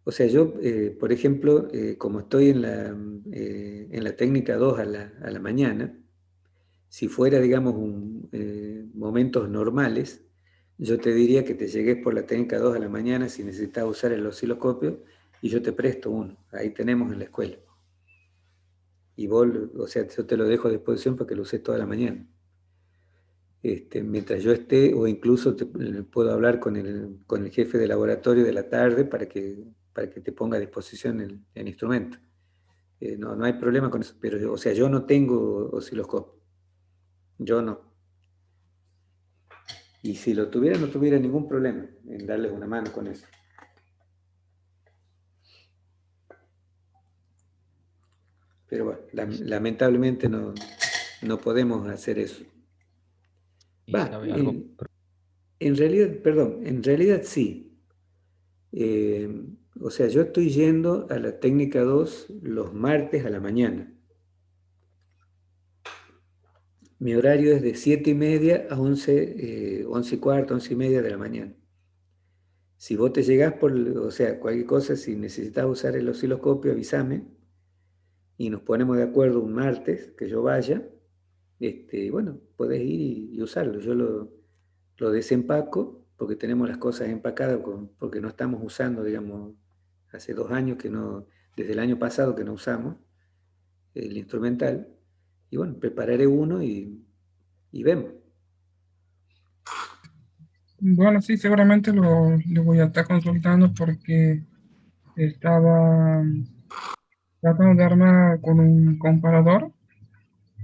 o sea, yo, por ejemplo, como estoy en la técnica 2 a la mañana, si fuera, digamos, momentos normales, yo te diría que te llegues por la técnica 2 a la mañana si necesitas usar el osciloscopio y yo te presto uno, ahí tenemos en la escuela. Y vos, o sea, yo te lo dejo a disposición para que lo uses toda la mañana. Mientras yo esté, o incluso puedo hablar con el jefe de laboratorio de la tarde para que te ponga a disposición el instrumento. No hay problema con eso, pero o sea, yo no tengo osciloscopio. Yo no. Y si lo tuviera, no tuviera ningún problema en darles una mano con eso. Pero bueno, lamentablemente no podemos hacer eso. ¿Y Va, sabe algo? en realidad sí. O sea, yo estoy yendo a la técnica 2 los martes a la mañana. Mi horario es de 7:30 a 11 y cuarto, 11:30 de la mañana. Si vos te llegás o sea, cualquier cosa, si necesitas usar el osciloscopio, avísame y nos ponemos de acuerdo un martes que yo vaya. Bueno, podés ir y usarlo. Yo lo desempaco porque tenemos las cosas empacadas porque no estamos usando, digamos, hace 2 años desde el año pasado que no usamos el instrumental. Y bueno, prepararé uno y vemos. Bueno, sí, seguramente le voy a estar consultando porque estaba tratando de armar con un comparador.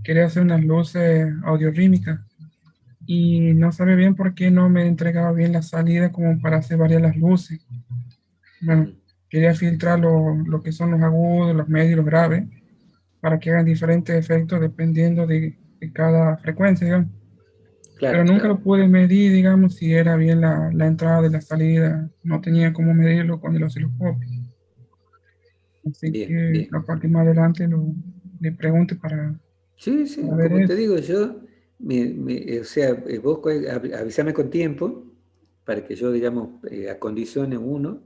Quería hacer unas luces audiorítmicas y no sabía bien por qué no me entregaba bien la salida como para hacer varias las luces. Bueno, quería filtrar lo que son los agudos, los medios y los graves para que hagan diferentes efectos dependiendo de cada frecuencia, digamos. Pero Claro, nunca claro. lo pude medir, digamos, si era bien la entrada y la salida. No tenía cómo medirlo con el osciloscopio. Así Bien, que bien. a partir más adelante le pregunte Sí, para ver como te eso. digo, yo, o sea, vos avísame con tiempo para que yo, digamos, acondicione uno,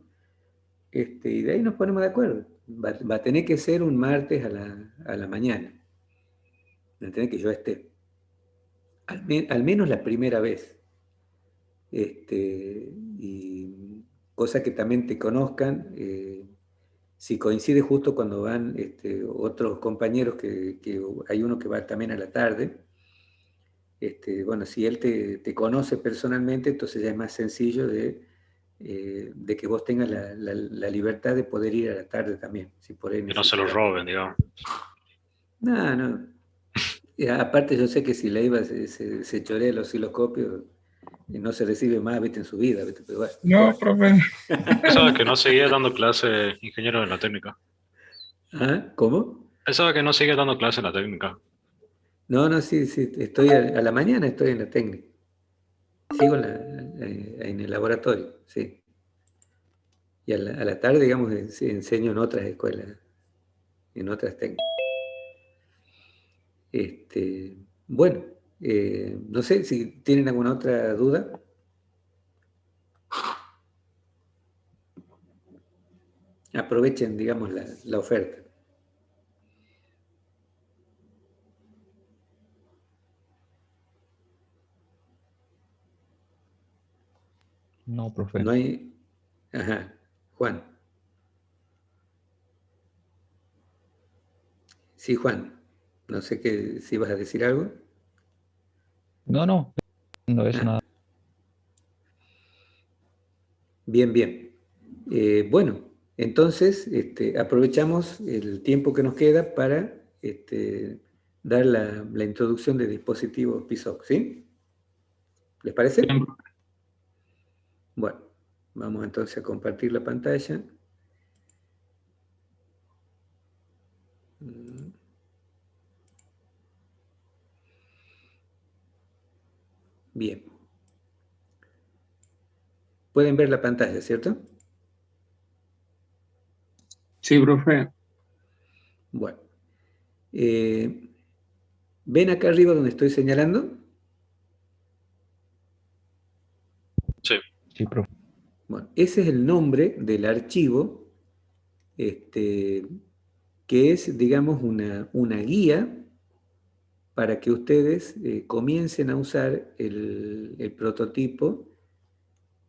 y de ahí nos ponemos de acuerdo. Va a tener que ser un martes a la mañana. Va a tener que yo esté. Al menos la primera vez. Y cosa que también te conozcan, si coincide justo cuando van otros compañeros, que hay uno que va también a la tarde, bueno, si él te conoce personalmente, entonces ya es más sencillo de de que vos tengas la libertad de poder ir a la tarde también. Si por ahí Que no se lo necesitas. roben, digamos. No, no. Aparte yo sé que si Leiva se chorea el osciloscopio, no se recibe más, viste, en su vida, viste, pero bueno. No, profe. Pensaba que no seguía dando clase ingeniero en la técnica. ¿Ah? ¿Cómo? Pensaba que no seguía dando clase en la técnica. No, no, sí, estoy a la mañana estoy en la técnica. Sigo en el laboratorio, sí. Y a la tarde, digamos, enseño en otras escuelas, en otras técnicas. Bueno, no sé si tienen alguna otra duda. Aprovechen, digamos, la oferta. No, profe. No hay... Ajá, Juan. Sí, Juan. No sé si vas a decir algo. No, no es nada. Bien, bien. Bueno, entonces aprovechamos el tiempo que nos queda para dar la introducción de dispositivos PISOC, ¿sí? ¿Les parece? Bien. Bueno, vamos entonces a compartir la pantalla. Bien. Pueden ver la pantalla, ¿cierto? Sí, profe. Bueno. ¿Ven acá arriba donde estoy señalando? Sí. Sí, profe. Bueno, ese es el nombre del archivo que es, digamos, una guía para que ustedes comiencen a usar el prototipo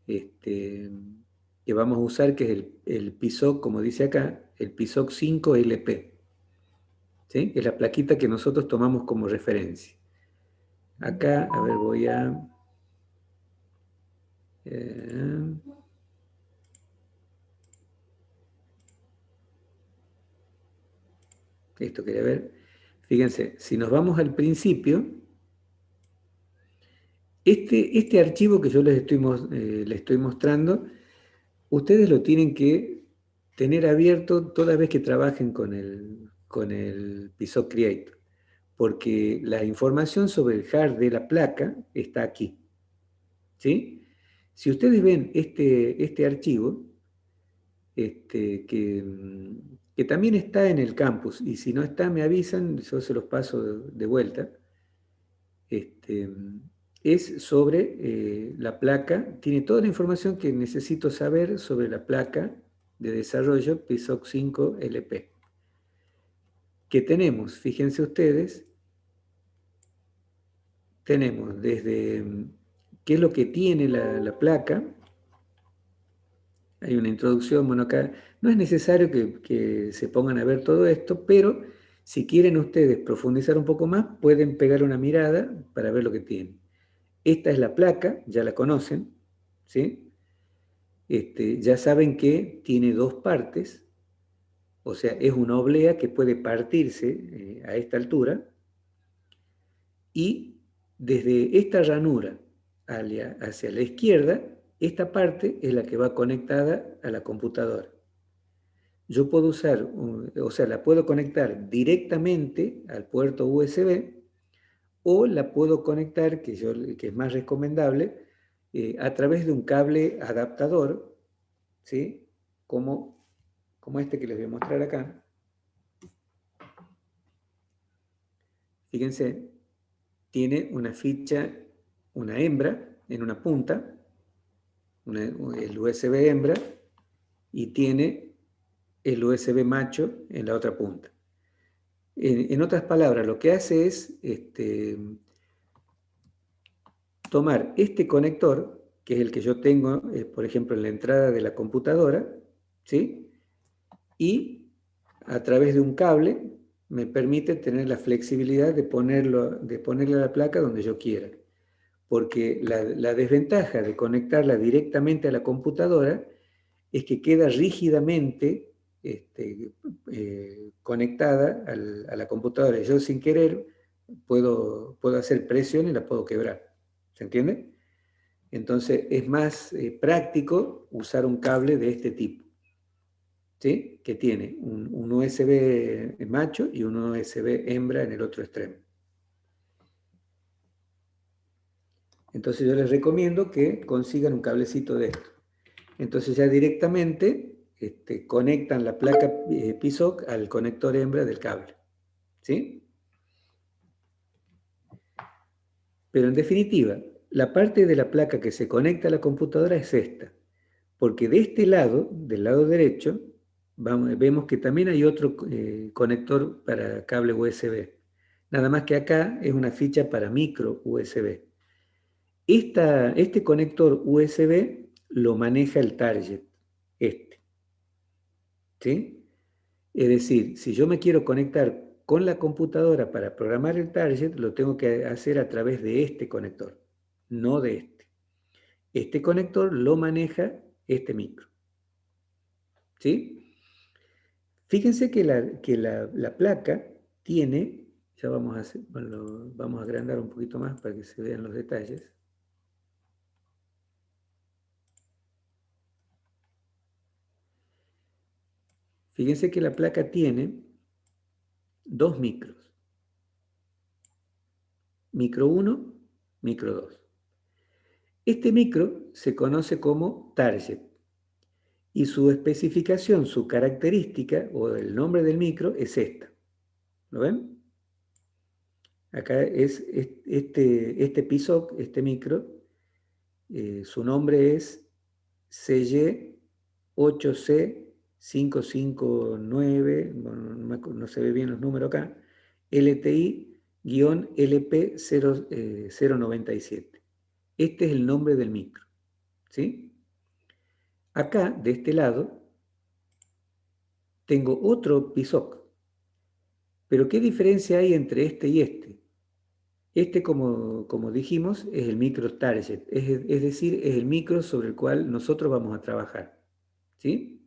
que vamos a usar, que es el PISOC, como dice acá, el PISOC 5LP. ¿Sí? Es la plaquita que nosotros tomamos como referencia. Acá, a ver, voy a... esto quería ver. Fíjense, si nos vamos al principio, este archivo que yo les estoy mostrando, ustedes lo tienen que tener abierto toda vez que trabajen con el PISOC Creator, porque la información sobre el hard de la placa está aquí. ¿Sí? Si ustedes ven este archivo, que también está en el campus, y si no está me avisan, yo se los paso de vuelta, es sobre la placa, tiene toda la información que necesito saber sobre la placa de desarrollo PISOC 5 LP. Que tenemos, fíjense ustedes, tenemos desde qué es lo que tiene la placa. Hay una introducción, bueno, acá no es necesario que se pongan a ver todo esto, pero si quieren ustedes profundizar un poco más, pueden pegar una mirada para ver lo que tiene. Esta es la placa, ya la conocen, ¿sí? Ya saben que tiene dos partes, o sea, es una oblea que puede partirse a esta altura, y desde esta ranura hacia la izquierda, esta parte es la que va conectada a la computadora. Yo puedo usar, o sea, la puedo conectar directamente al puerto USB o la puedo conectar, que es más recomendable, a través de un cable adaptador, ¿sí? Como este que les voy a mostrar acá. Fíjense, tiene una ficha, una hembra en una punta, el USB hembra, y tiene el USB macho en la otra punta. En otras palabras, lo que hace es tomar este conector, que es el que yo tengo, por ejemplo, en la entrada de la computadora, ¿sí? Y a través de un cable me permite tener la flexibilidad de ponerle a la placa donde yo quiera. porque la desventaja de conectarla directamente a la computadora es que queda rígidamente conectada a la computadora. Yo sin querer puedo hacer presión y la puedo quebrar. ¿Se entiende? Entonces es más práctico usar un cable de este tipo, ¿sí? Que tiene un USB macho y un USB hembra en el otro extremo. Entonces yo les recomiendo que consigan un cablecito de esto. Entonces ya directamente conectan la placa PSOC al conector hembra del cable, ¿sí? Pero en definitiva, la parte de la placa que se conecta a la computadora es esta, porque de este lado, del lado derecho, vemos que también hay otro conector para cable USB. Nada más que acá es una ficha para micro USB. Este conector USB lo maneja el target, ¿sí? Es decir, si yo me quiero conectar con la computadora para programar el target, lo tengo que hacer a través de este conector, no de este. Este conector lo maneja este micro, ¿sí? Fíjense que la placa tiene, ya vamos a agrandar un poquito más para que se vean los detalles. Fíjense que la placa tiene dos micros. Micro 1, micro 2. Este micro se conoce como target y su especificación, su característica o el nombre del micro es esta. ¿Lo ven? Acá es este PSOC, este micro, su nombre es CY8C559, no se ve bien los números acá, LTI-LP097. Este es el nombre del micro, ¿sí? Acá, de este lado, tengo otro PSOC. Pero ¿qué diferencia hay entre este y este? Este, como dijimos, es el micro target, es decir, es el micro sobre el cual nosotros vamos a trabajar, ¿sí?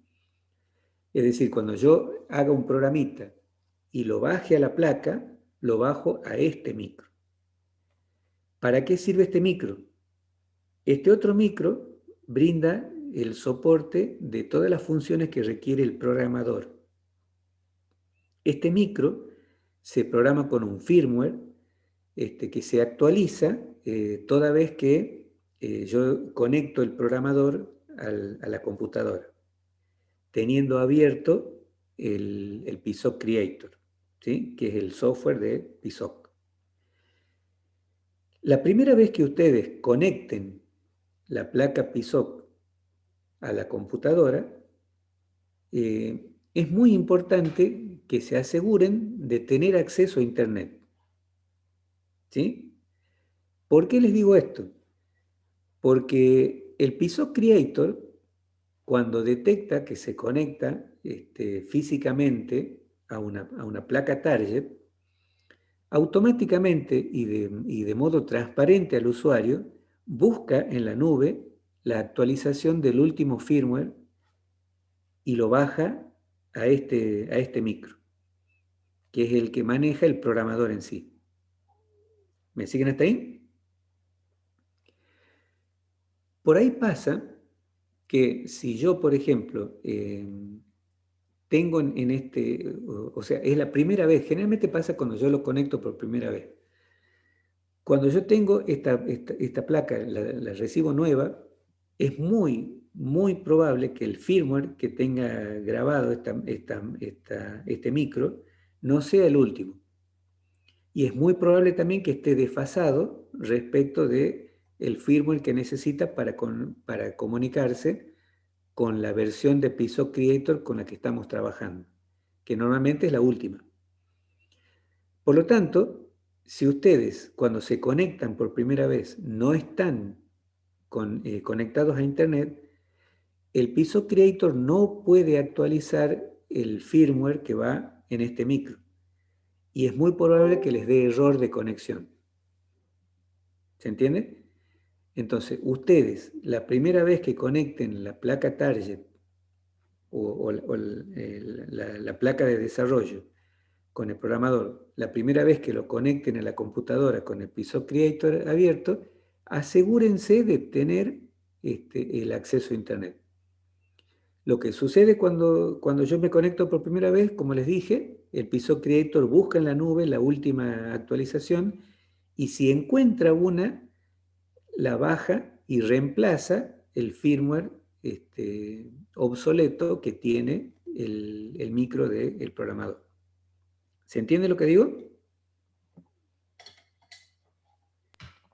Es decir, cuando yo haga un programita y lo baje a la placa, lo bajo a este micro. ¿Para qué sirve este micro? Este otro micro brinda el soporte de todas las funciones que requiere el programador. Este micro se programa con un firmware que se actualiza toda vez que yo conecto el programador a la computadora, teniendo abierto el PSOC Creator, ¿sí? Que es el software de PSOC. La primera vez que ustedes conecten la placa PSOC a la computadora, es muy importante que se aseguren de tener acceso a Internet. ¿Sí? ¿Por qué les digo esto? Porque el PSOC Creator, cuando detecta que se conecta físicamente a una placa target, automáticamente y de modo transparente al usuario, busca en la nube la actualización del último firmware y lo baja a este micro, que es el que maneja el programador en sí. ¿Me siguen hasta ahí? Por ahí pasa que si yo, por ejemplo, tengo o sea, es la primera vez, generalmente pasa cuando yo lo conecto por primera vez. Cuando yo tengo esta placa, la recibo nueva, es muy, muy probable que el firmware que tenga grabado este micro no sea el último. Y es muy probable también que esté desfasado respecto del firmware que necesita para comunicarse con la versión de PSOC Creator con la que estamos trabajando, que normalmente es la última. Por lo tanto, si ustedes cuando se conectan por primera vez no están conectados a Internet, el PSOC Creator no puede actualizar el firmware que va en este micro. Y es muy probable que les dé error de conexión. ¿Se entiende? Entonces, ustedes, la primera vez que conecten la placa target o la placa de desarrollo con el programador, la primera vez que lo conecten a la computadora con el PSOC Creator abierto, asegúrense de tener el acceso a Internet. Lo que sucede cuando yo me conecto por primera vez, como les dije, el PSOC Creator busca en la nube la última actualización y si encuentra una, la baja y reemplaza el firmware obsoleto que tiene el micro del programador. ¿Se entiende lo que digo?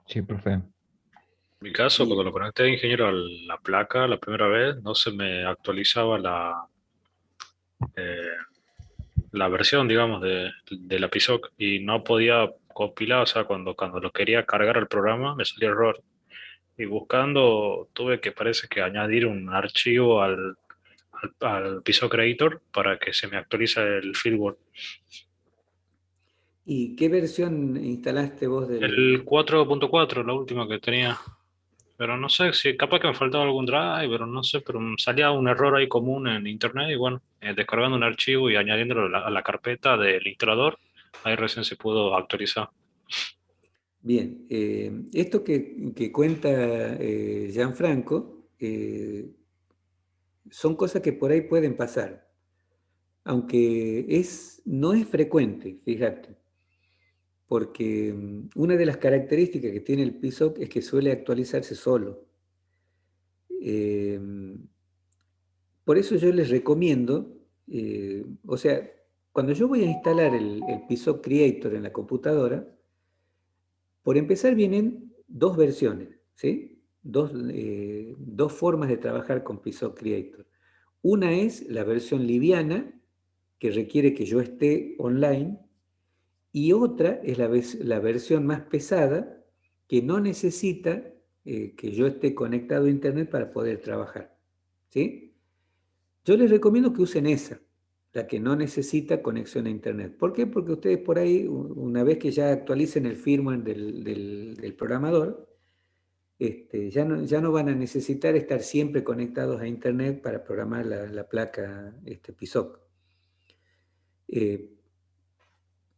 Sí, profe. En mi caso, cuando lo conecté de ingeniero a la placa la primera vez, no se me actualizaba eh, la versión, digamos, de la PSOC y no podía compilar, o sea, cuando lo quería cargar al programa me salía error. Y buscando, tuve que parece que añadir un archivo al PSOC Creator para que se me actualice el firmware. ¿Y qué versión instalaste vos El 4.4, la última que tenía. Pero no sé, si capaz que me faltaba algún driver, no sé, pero me salía un error ahí común en internet y bueno, descargando un archivo y añadiéndolo a la carpeta del instalador, ahí recién se pudo actualizar. Bien, esto que cuenta Gianfranco son cosas que por ahí pueden pasar, aunque no es frecuente, fíjate, porque una de las características que tiene el PSOC es que suele actualizarse solo. Por eso yo les recomiendo, o sea, cuando yo voy a instalar el PSOC Creator en la computadora, por empezar vienen dos versiones, ¿sí? Dos formas de trabajar con PSOC Creator. Una es la versión liviana, que requiere que yo esté online, y otra es la versión más pesada, que no necesita que yo esté conectado a Internet para poder trabajar, ¿sí? Yo les recomiendo que usen esa, la que no necesita conexión a Internet. ¿Por qué? Porque ustedes por ahí, una vez que ya actualicen el firmware del programador, ya no van a necesitar estar siempre conectados a Internet para programar la placa PSOC.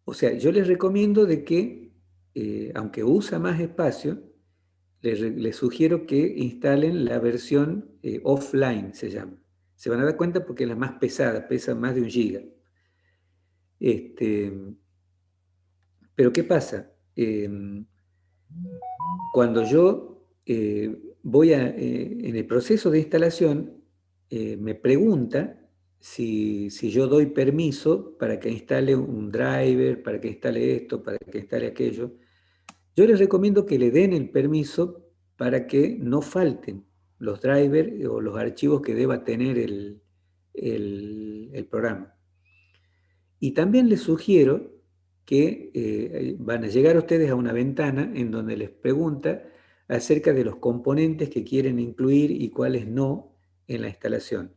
O sea, yo les recomiendo de que, aunque usa más espacio, les sugiero que instalen la versión offline, se llama. Se van a dar cuenta porque es la más pesada, pesa más de 1 giga. Pero ¿qué pasa? Cuando yo voy en el proceso de instalación, me pregunta si yo doy permiso para que instale un driver, para que instale esto, para que instale aquello. Yo les recomiendo que le den el permiso para que no falten los drivers o los archivos que deba tener el programa. Y también les sugiero que van a llegar ustedes a una ventana en donde les pregunta acerca de los componentes que quieren incluir y cuáles no en la instalación.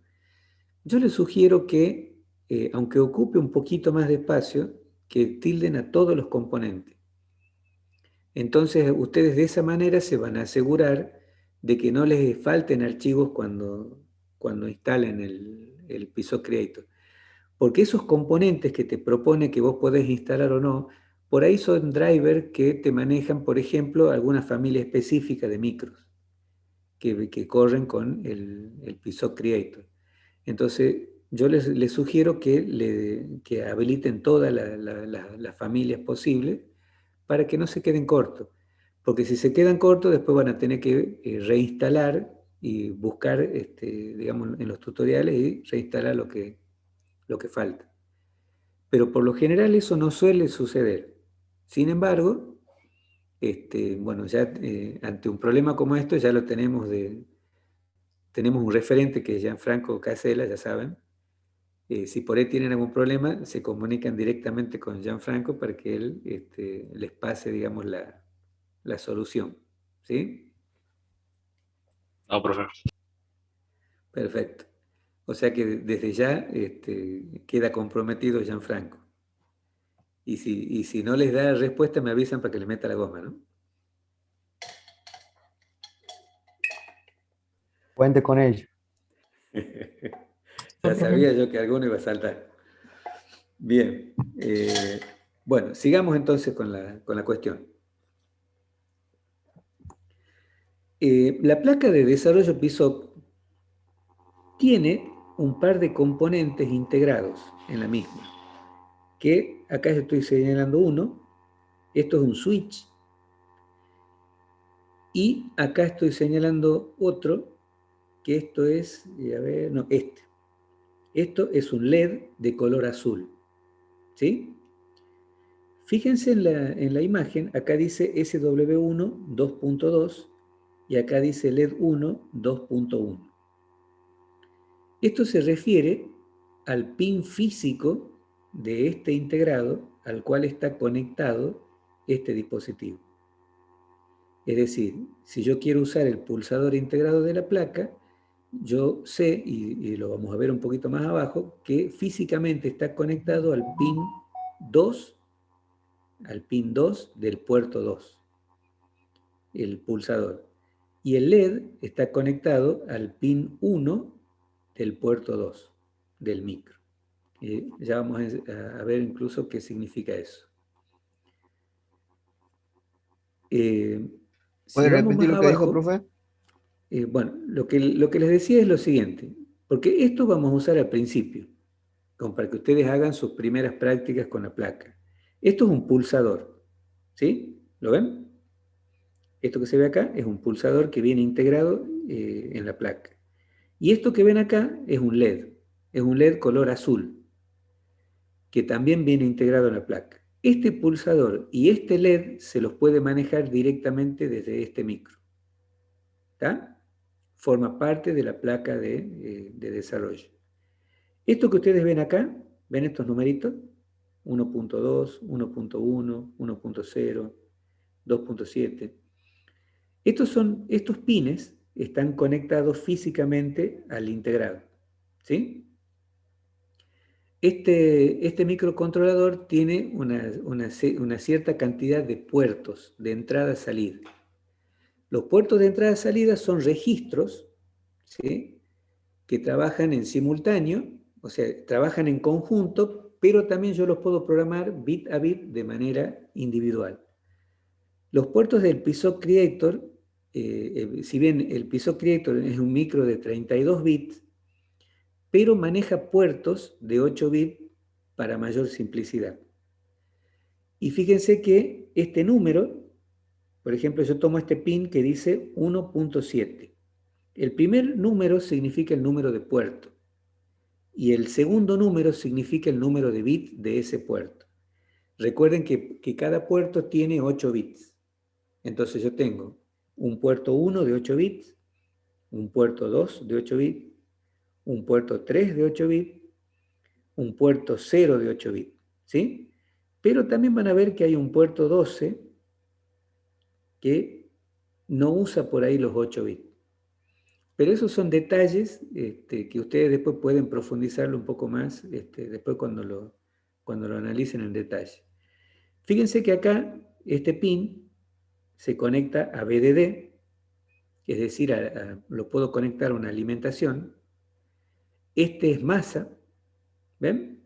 Yo les sugiero que, aunque ocupe un poquito más de espacio, que tilden a todos los componentes. Entonces, ustedes de esa manera se van a asegurar de que no les falten archivos cuando instalen el PSOC Creator. Porque esos componentes que te propone que vos podés instalar o no, por ahí son drivers que te manejan, por ejemplo, alguna familia específica de micros que corren con el PSOC Creator. Entonces, yo les sugiero que habiliten todas las familias posibles para que no se queden cortos. Porque si se quedan cortos, después van a tener que reinstalar y buscar, digamos, en los tutoriales y reinstalar lo que falta. Pero por lo general eso no suele suceder. Sin embargo, bueno, ya ante un problema como esto ya lo tenemos un referente que es Gianfranco Casella, ya saben. Si por ahí tienen algún problema, se comunican directamente con Gianfranco para que él les pase, digamos, la solución. ¿Sí? No, profe. Perfecto. O sea que desde ya queda comprometido Gianfranco. Y si no les da respuesta, me avisan para que le meta la goma, ¿no? Cuente con ello. Ya sabía yo que alguno iba a saltar. Bien. Bueno, sigamos entonces con la cuestión. La placa de desarrollo PISOC tiene un par de componentes integrados en la misma, que acá yo estoy señalando uno, esto es un switch, y acá estoy señalando otro, que esto es, a ver, no, este. Esto es un LED de color azul, ¿sí? Fíjense en la imagen, acá dice SW1 2.2 y acá dice LED 1 2.1. Esto se refiere al pin físico de este integrado al cual está conectado este dispositivo. Es decir, si yo quiero usar el pulsador integrado de la placa, yo sé, y lo vamos a ver un poquito más abajo, que físicamente está conectado al pin 2 del puerto 2, el pulsador. Y el LED está conectado al pin 1 del puerto 2 del micro. Ya vamos a ver incluso qué significa eso. ¿Puede Sigamos repetir más lo que dijo, abajo. profe? Bueno, lo que les decía es lo siguiente, porque esto vamos a usar al principio, como para que ustedes hagan sus primeras prácticas con la placa. Esto es un pulsador, ¿sí? ¿Lo ven? Esto que se ve acá es un pulsador que viene integrado en la placa. Y esto que ven acá es un LED color azul, que también viene integrado en la placa. Este pulsador y este LED se los puede manejar directamente desde este micro. ¿Está? Forma parte de la placa de desarrollo. Esto que ustedes ven acá, ¿ven estos numeritos? 1.2, 1.1, 1.0, 2.7. Estos pines están conectados físicamente al integrado, ¿sí? Este microcontrolador tiene una cierta cantidad de puertos de entrada-salida. Los puertos de entrada-salida son registros, ¿sí?, que trabajan en simultáneo, o sea, trabajan en conjunto, pero también yo los puedo programar bit a bit de manera individual. Los puertos del PISOC Creator, si bien el PISOC Creator es un micro de 32 bits, pero maneja puertos de 8 bits para mayor simplicidad. Y fíjense que este número, por ejemplo, yo tomo este pin que dice 1.7. El primer número significa el número de puerto y el segundo número significa el número de bits de ese puerto. Recuerden que cada puerto tiene 8 bits. Entonces yo tengo un puerto 1 de 8 bits, un puerto 2 de 8 bits, un puerto 3 de 8 bits, un puerto 0 de 8 bits, ¿sí? Pero también van a ver que hay un puerto 12 que no usa por ahí los 8 bits. Pero esos son detalles que ustedes después pueden profundizarlo un poco más, después cuando lo analicen en detalle. Fíjense que acá este pin se conecta a BDD, es decir, lo puedo conectar a una alimentación. Este es masa, ¿ven?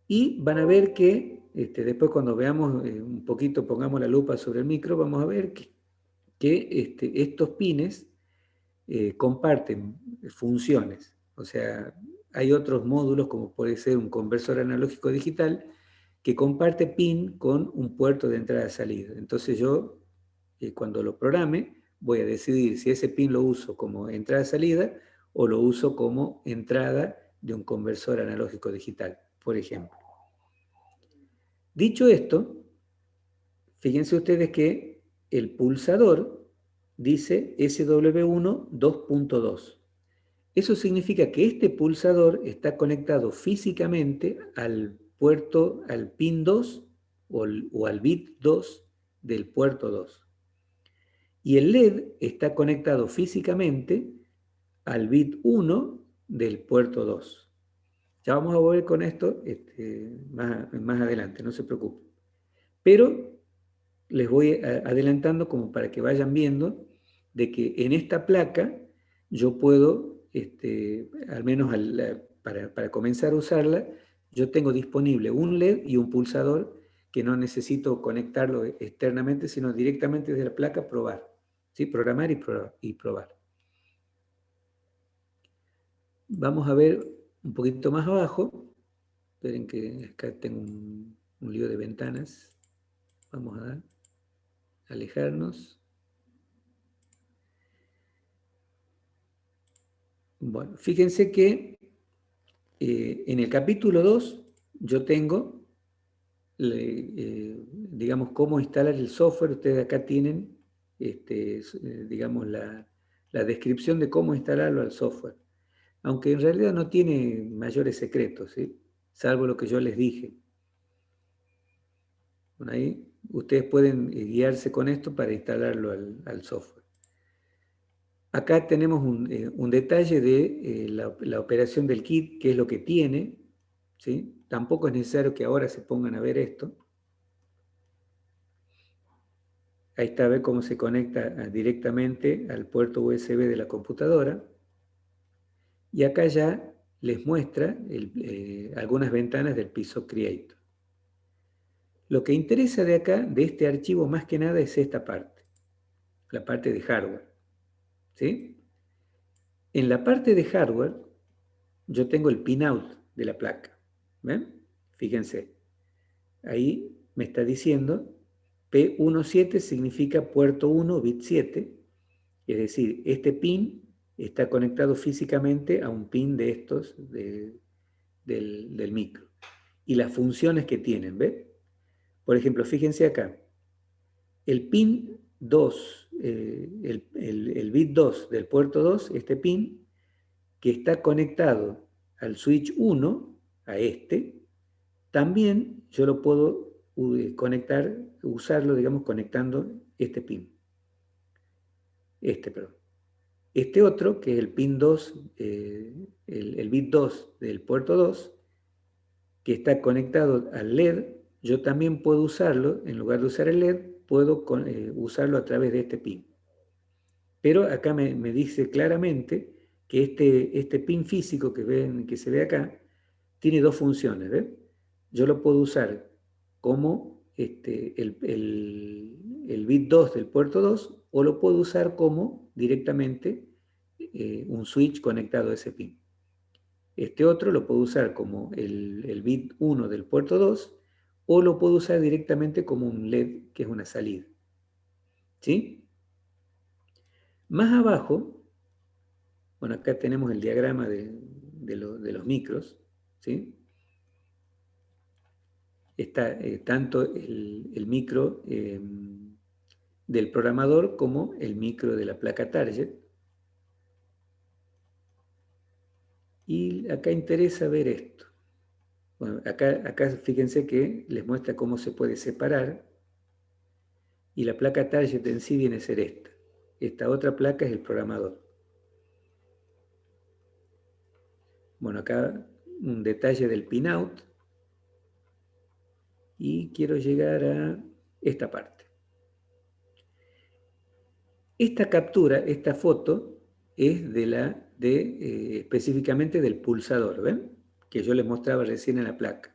Y van a ver que después cuando veamos un poquito, pongamos la lupa sobre el micro, vamos a ver que estos pines comparten funciones. O sea, hay otros módulos, como puede ser un conversor analógico digital, que comparte pin con un puerto de entrada-salida. Entonces yo, cuando lo programe, voy a decidir si ese pin lo uso como entrada-salida o lo uso como entrada de un conversor analógico digital, por ejemplo. Dicho esto, fíjense ustedes que el pulsador dice SW1 2.2. Eso significa que este pulsador está conectado físicamente al puerto, al pin 2 o al bit 2 del puerto 2. Y el LED está conectado físicamente al bit 1 del puerto 2. Ya vamos a volver con esto más adelante, no se preocupen. Pero les voy adelantando como para que vayan viendo de que en esta placa yo puedo, al menos para comenzar a usarla, yo tengo disponible un LED y un pulsador que no necesito conectarlo externamente, sino directamente desde la placa probar. ¿Sí? Programar y probar. Vamos a ver un poquito más abajo. Esperen que acá tengo un lío de ventanas. Vamos a alejarnos. Bueno, fíjense que en el capítulo 2 yo tengo, digamos, cómo instalar el software. Ustedes acá tienen, digamos, la descripción de cómo instalarlo al software. Aunque en realidad no tiene mayores secretos, ¿sí? Salvo lo que yo les dije. Bueno, ahí ustedes pueden guiarse con esto para instalarlo al software. Acá tenemos un detalle de la operación del kit, qué es lo que tiene, ¿sí? Tampoco es necesario que ahora se pongan a ver esto. Ahí está, ve cómo se conecta directamente al puerto USB de la computadora. Y acá ya les muestra algunas ventanas del PSOC Creator. Lo que interesa de acá, de este archivo, más que nada es esta parte, la parte de hardware. ¿Sí? En la parte de hardware, yo tengo el pinout de la placa. ¿Ven? Fíjense, ahí me está diciendo P17 significa puerto 1, bit 7, es decir, este pin está conectado físicamente a un pin de estos del micro. Y las funciones que tienen, ¿ven? Por ejemplo, fíjense acá, el pin 2, el bit 2 del puerto 2, este pin, que está conectado al switch 1, a también yo lo puedo conectar, usarlo, digamos, conectando este pin. Perdón. Este otro, que es el pin 2, el bit 2 del puerto 2, que está conectado al LED, yo también puedo usarlo, en lugar de usar el LED, puedo usarlo a través de este pin. Pero acá me dice claramente que este pin físico que se ve acá, tiene dos funciones, ¿ven? Yo lo puedo usar como el bit 2 del puerto 2, o lo puedo usar como directamente un switch conectado a ese pin. Este otro lo puedo usar como el bit 1 del puerto 2, o lo puedo usar directamente como un LED, que es una salida. ¿Sí? Más abajo, bueno, acá tenemos el diagrama de los micros, ¿sí? Está tanto el micro del programador como el micro de la placa target. Y acá interesa ver esto. Bueno, acá fíjense que les muestra cómo se puede separar. Y la placa target en sí viene a ser esta. Esta otra placa es el programador. Bueno, acá un detalle del pinout. Y quiero llegar a esta parte. Esta captura, esta foto, es específicamente del pulsador, ¿ven? Que yo les mostraba recién en la placa.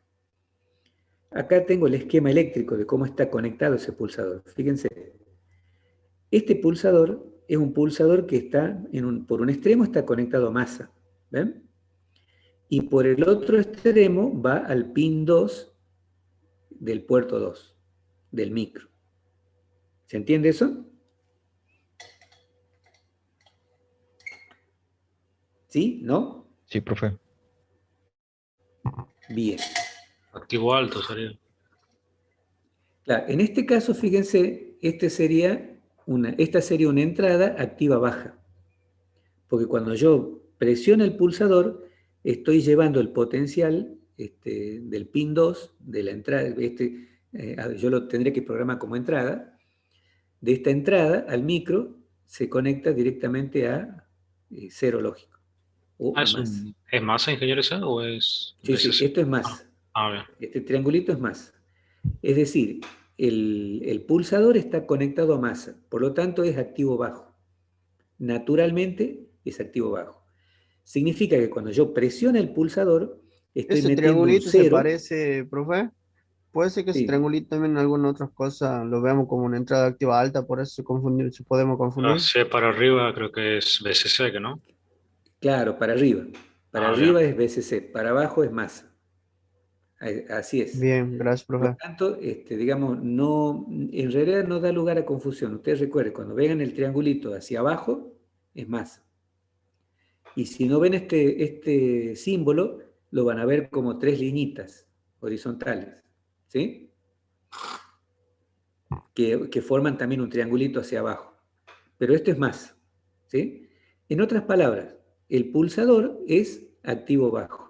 Acá tengo el esquema eléctrico de cómo está conectado ese pulsador. Fíjense, este pulsador es un pulsador que está, por un extremo está conectado a masa, ¿ven? Y por el otro extremo va al pin 2 del puerto 2, del micro. ¿Se entiende eso? ¿Sí? ¿No? Sí, profe. Bien. Activo alto sería. Claro, en este caso, fíjense, esta sería una entrada activa baja. Porque cuando yo presiono el pulsador, estoy llevando el potencial del pin 2 de la entrada. Yo lo tendré que programar como entrada. De esta entrada al micro se conecta directamente a 0 lógico. O a más. ¿Es masa, ingeniero, esa o es...? Sí, sí, esto es más. Bien. Este triangulito es más. Es decir, el pulsador está conectado a masa, por lo tanto es activo bajo. Naturalmente es activo bajo. Significa que cuando yo presiono el pulsador, estoy Ese metiendo un triangulito se 0. parece, profe. Puede ser que ese Sí. triangulito también en algunas otras cosas lo veamos como una entrada activa alta, por eso se podemos confundir. C para arriba creo que es BCC, ¿que no? Claro, para arriba. Para Bien. arriba es BCC, para abajo es masa. Así es. Bien, gracias, Por lo profe. tanto, digamos, no, en realidad no da lugar a confusión. Ustedes recuerden, cuando vean el triangulito hacia abajo, es masa. Y si no ven este símbolo, lo van a ver como 3 liñitas horizontales, ¿sí? Que forman también un triangulito hacia abajo. Pero esto es masa, ¿sí? En otras palabras, el pulsador es activo bajo.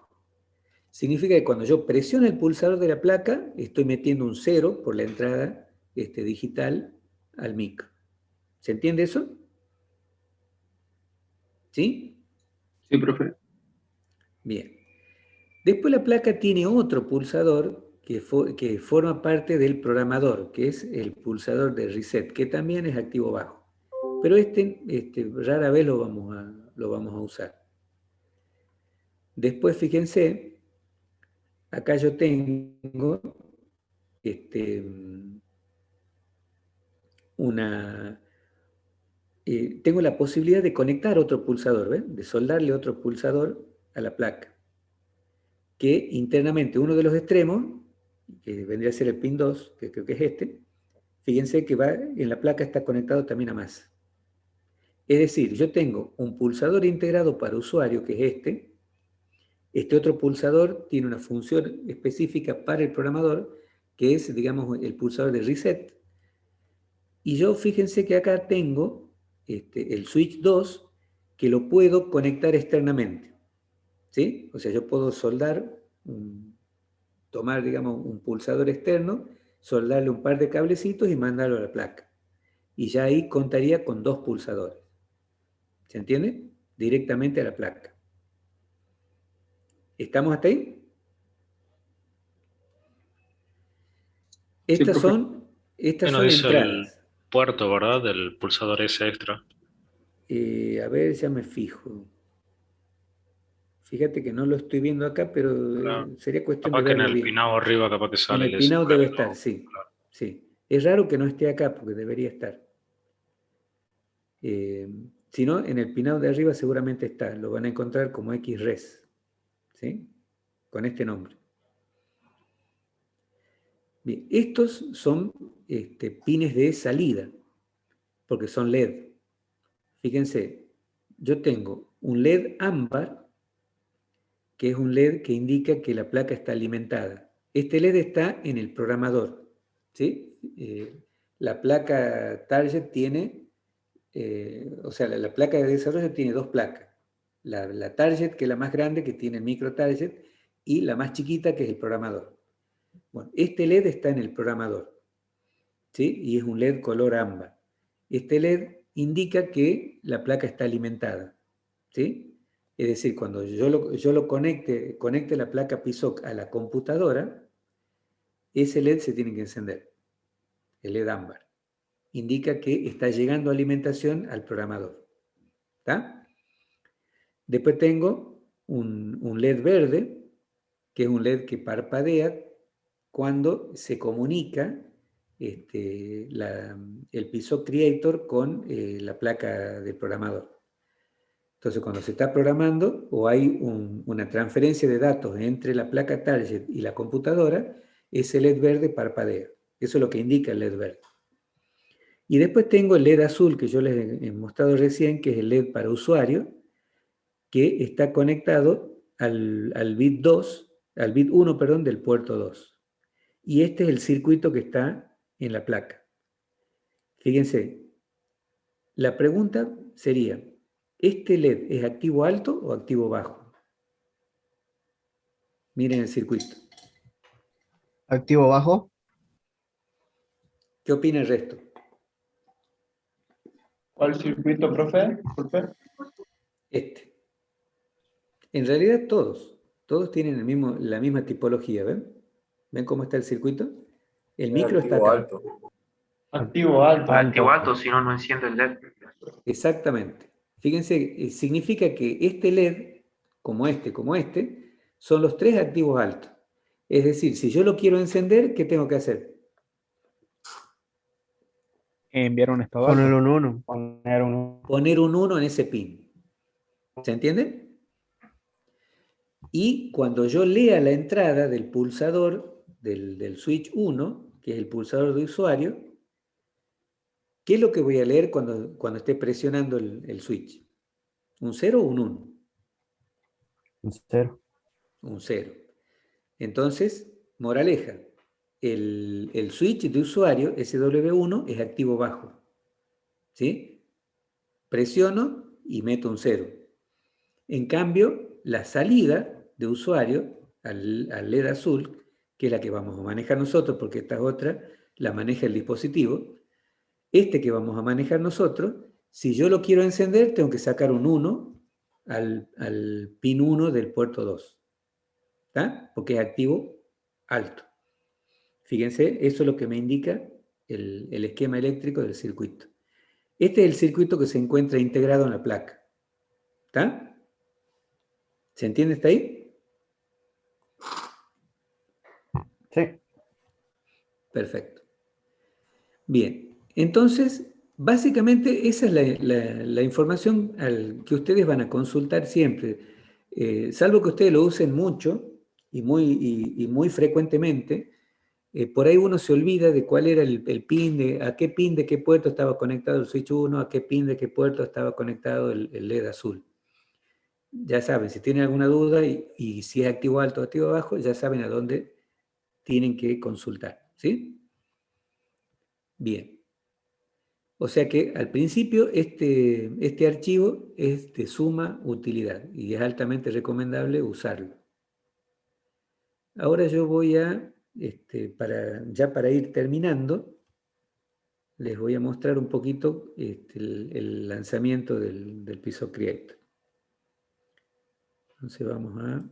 Significa que cuando yo presiono el pulsador de la placa, estoy metiendo un 0 por la entrada digital al micro. ¿Se entiende eso? ¿Sí? Sí, profe. Bien. Después la placa tiene otro pulsador que forma parte del programador, que es el pulsador de reset, que también es activo bajo. Pero rara vez lo vamos a usar. Después, fíjense, acá yo tengo tengo la posibilidad de conectar otro pulsador, ¿ven? De soldarle otro pulsador a la placa. Que internamente uno de los extremos, que vendría a ser el pin 2, que creo que es fíjense que en la placa está conectado también a masa. Es decir, yo tengo un pulsador integrado para usuario, que es este otro pulsador tiene una función específica para el programador, que es, digamos, el pulsador de reset. Y yo, fíjense que acá tengo el switch 2, que lo puedo conectar externamente. ¿Sí? O sea, yo puedo tomar, digamos, un pulsador externo, soldarle un par de cablecitos y mandarlo a la placa. Y ya ahí contaría con 2 pulsadores. ¿Se entiende? Directamente a la placa. ¿Estamos hasta ahí? Estas son Dice entradas. el puerto, ¿verdad? Del pulsador ese extra. A ver, ya me fijo. Fíjate que no lo estoy viendo acá, pero sería cuestión Capaz de que en verlo el bien. pinado arriba, capaz que sale En el el pinado debe SQL, ¿no? estar, sí. Sí. Es raro que no esté acá, porque debería estar. Si no, en el pinado de arriba seguramente está. Lo van a encontrar como XRES. ¿Sí? Con este nombre. Bien, estos son pines de salida, porque son LED. Fíjense, yo tengo un LED ámbar, que es un LED que indica que la placa está alimentada. Este LED está en el programador, ¿sí? La placa target tiene, o sea, la placa de desarrollo tiene 2 placas. La target, que es la más grande, que tiene el micro target, y la más chiquita, que es el programador. Bueno, este LED está en el programador, ¿sí? Y es un LED color ámbar. Este LED indica que la placa está alimentada, ¿sí? Es decir, cuando yo lo conecte la placa PSOC a la computadora, ese LED se tiene que encender, el LED ámbar. Indica que está llegando alimentación al programador. ¿Está? Después tengo un LED verde, que es un LED que parpadea cuando se comunica el PSOC Creator con la placa del programador. Entonces, cuando se está programando o hay una transferencia de datos entre la placa target y la computadora, ese LED verde parpadea. Eso es lo que indica el LED verde. Y después tengo el LED azul, que yo les he mostrado recién, que es el LED para usuario, que está conectado al bit 2, al bit 1, perdón, del puerto 2. Y este es el circuito que está en la placa. Fíjense, la pregunta sería, ¿este LED es activo alto o activo bajo? Miren el circuito. ¿Activo bajo? ¿Qué opina el resto? ¿Cuál circuito, profe? En realidad todos tienen la misma tipología, ¿ven? ¿Ven cómo está el circuito? El micro está acá. Activo alto. Activo alto, si no, no enciende el LED. Exactamente. Fíjense, significa que este LED, como este, son los 3 activos altos. Es decir, si yo lo quiero encender, ¿qué tengo que hacer? Enviar un estado Poner alto. un 1. Poner un 1. Poner un 1 en ese pin. ¿Se entiende? Y cuando yo lea la entrada del pulsador del switch 1, que es el pulsador de usuario, ¿qué es lo que voy a leer cuando esté presionando el switch? ¿Un 0 o un 1? Un 0. Un 0. Entonces, moraleja, el switch de usuario, SW1, es activo bajo. ¿Sí? Presiono y meto un 0. En cambio, la salida de usuario al LED azul, que es la que vamos a manejar nosotros, porque esta otra la maneja el dispositivo, este que vamos a manejar nosotros, si yo lo quiero encender, tengo que sacar un 1 al pin 1 del puerto 2. ¿Está? Porque es activo alto. Fíjense, eso es lo que me indica el esquema eléctrico del circuito. Este es el circuito que se encuentra integrado en la placa. ¿Está? ¿Se entiende hasta ahí? Sí. Perfecto. Bien, entonces, básicamente esa es la información que ustedes van a consultar siempre. Salvo que ustedes lo usen mucho y muy frecuentemente, por ahí uno se olvida de cuál era el pin, a qué pin de qué puerto estaba conectado el switch 1, a qué pin de qué puerto estaba conectado el LED azul. Ya saben, si tienen alguna duda y si es activo alto o activo bajo, ya saben a dónde tienen que consultar, ¿sí? Bien. O sea que al principio este archivo es de suma utilidad y es altamente recomendable usarlo. Ahora yo voy a, para ir terminando, les voy a mostrar un poquito el lanzamiento del PISO Creator. Entonces vamos a...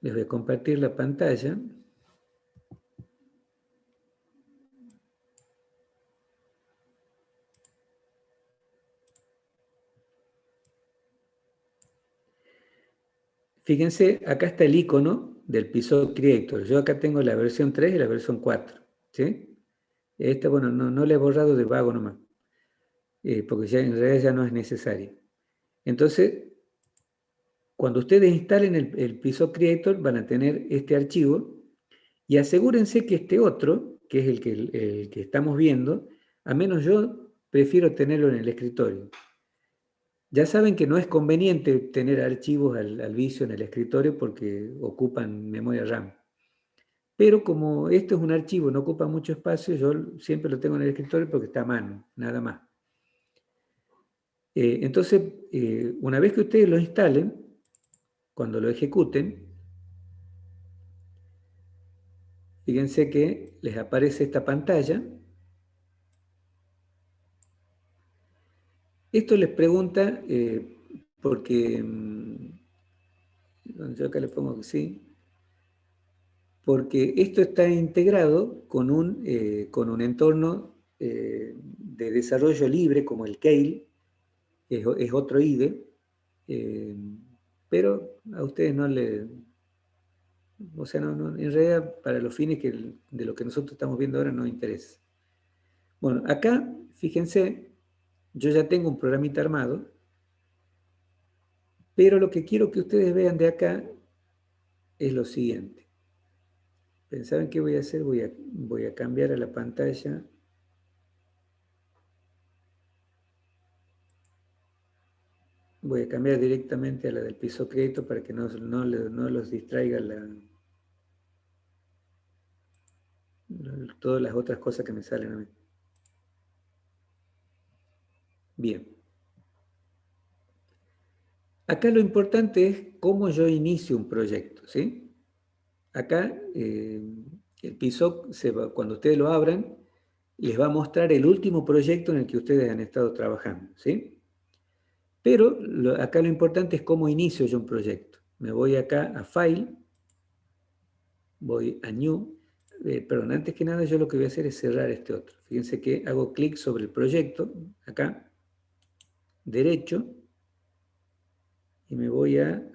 Les voy a compartir la pantalla. Fíjense, acá está el icono del PISO Creator. Yo acá tengo la versión 3 y la versión 4. ¿Sí? Esta, bueno, no la he borrado de vago nomás, porque ya en realidad ya no es necesario. Entonces, cuando ustedes instalen el PISO Creator, van a tener este archivo y asegúrense que este otro, que es el que estamos viendo, a menos yo prefiero tenerlo en el escritorio. Ya saben que no es conveniente tener archivos al vicio en el escritorio porque ocupan memoria RAM. Pero como esto es un archivo, no ocupa mucho espacio, yo siempre lo tengo en el escritorio porque está a mano, nada más. Entonces, una vez que ustedes lo instalen, cuando lo ejecuten, fíjense que les aparece esta pantalla. Esto les pregunta, porque, yo acá le pongo que sí, porque esto está integrado con un entorno de desarrollo libre como el Keil, es otro IDE, pero a ustedes no le... O sea, en realidad para los fines de lo que nosotros estamos viendo ahora no interesa. Bueno, acá, fíjense, yo ya tengo un programita armado, pero lo que quiero que ustedes vean de acá es lo siguiente. ¿Saben qué voy a hacer? Voy a cambiar a la pantalla. Voy a cambiar directamente a la del PISO Creator para que no los distraiga todas las otras cosas que me salen a mí. Bien. Acá lo importante es cómo yo inicio un proyecto, ¿sí? Acá el PISO, cuando ustedes lo abran, les va a mostrar el último proyecto en el que ustedes han estado trabajando, ¿sí? Pero acá lo importante es cómo inicio yo un proyecto. Me voy acá a File, voy a New, perdón, antes que nada yo lo que voy a hacer es cerrar este otro. Fíjense que hago clic sobre el proyecto, acá, derecho, y me voy a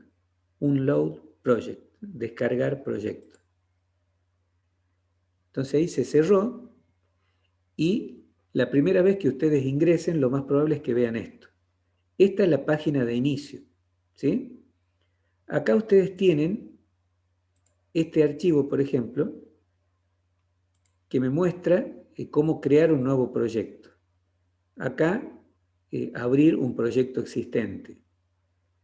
Unload Project, descargar proyecto. Entonces ahí se cerró y la primera vez que ustedes ingresen, lo más probable es que vean esto. Esta es la página de inicio, ¿sí? Acá ustedes tienen este archivo, por ejemplo, que me muestra cómo crear un nuevo proyecto. Acá, abrir un proyecto existente.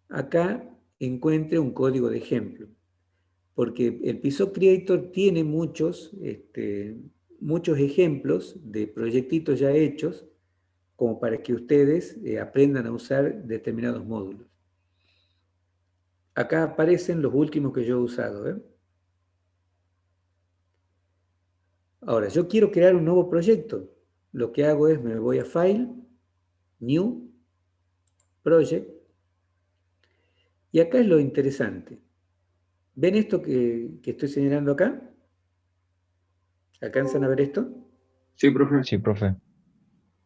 Acá encuentre un código de ejemplo, porque el PSOC Creator tiene muchos ejemplos de proyectitos ya hechos, como para que ustedes aprendan a usar determinados módulos. Acá aparecen los últimos que yo he usado, ¿eh? Ahora, yo quiero crear un nuevo proyecto. Lo que hago es, me voy a File, New, Project, y acá es lo interesante. ¿Ven esto que estoy señalando acá? ¿Alcanzan a ver esto? Sí, profe. Sí, profe.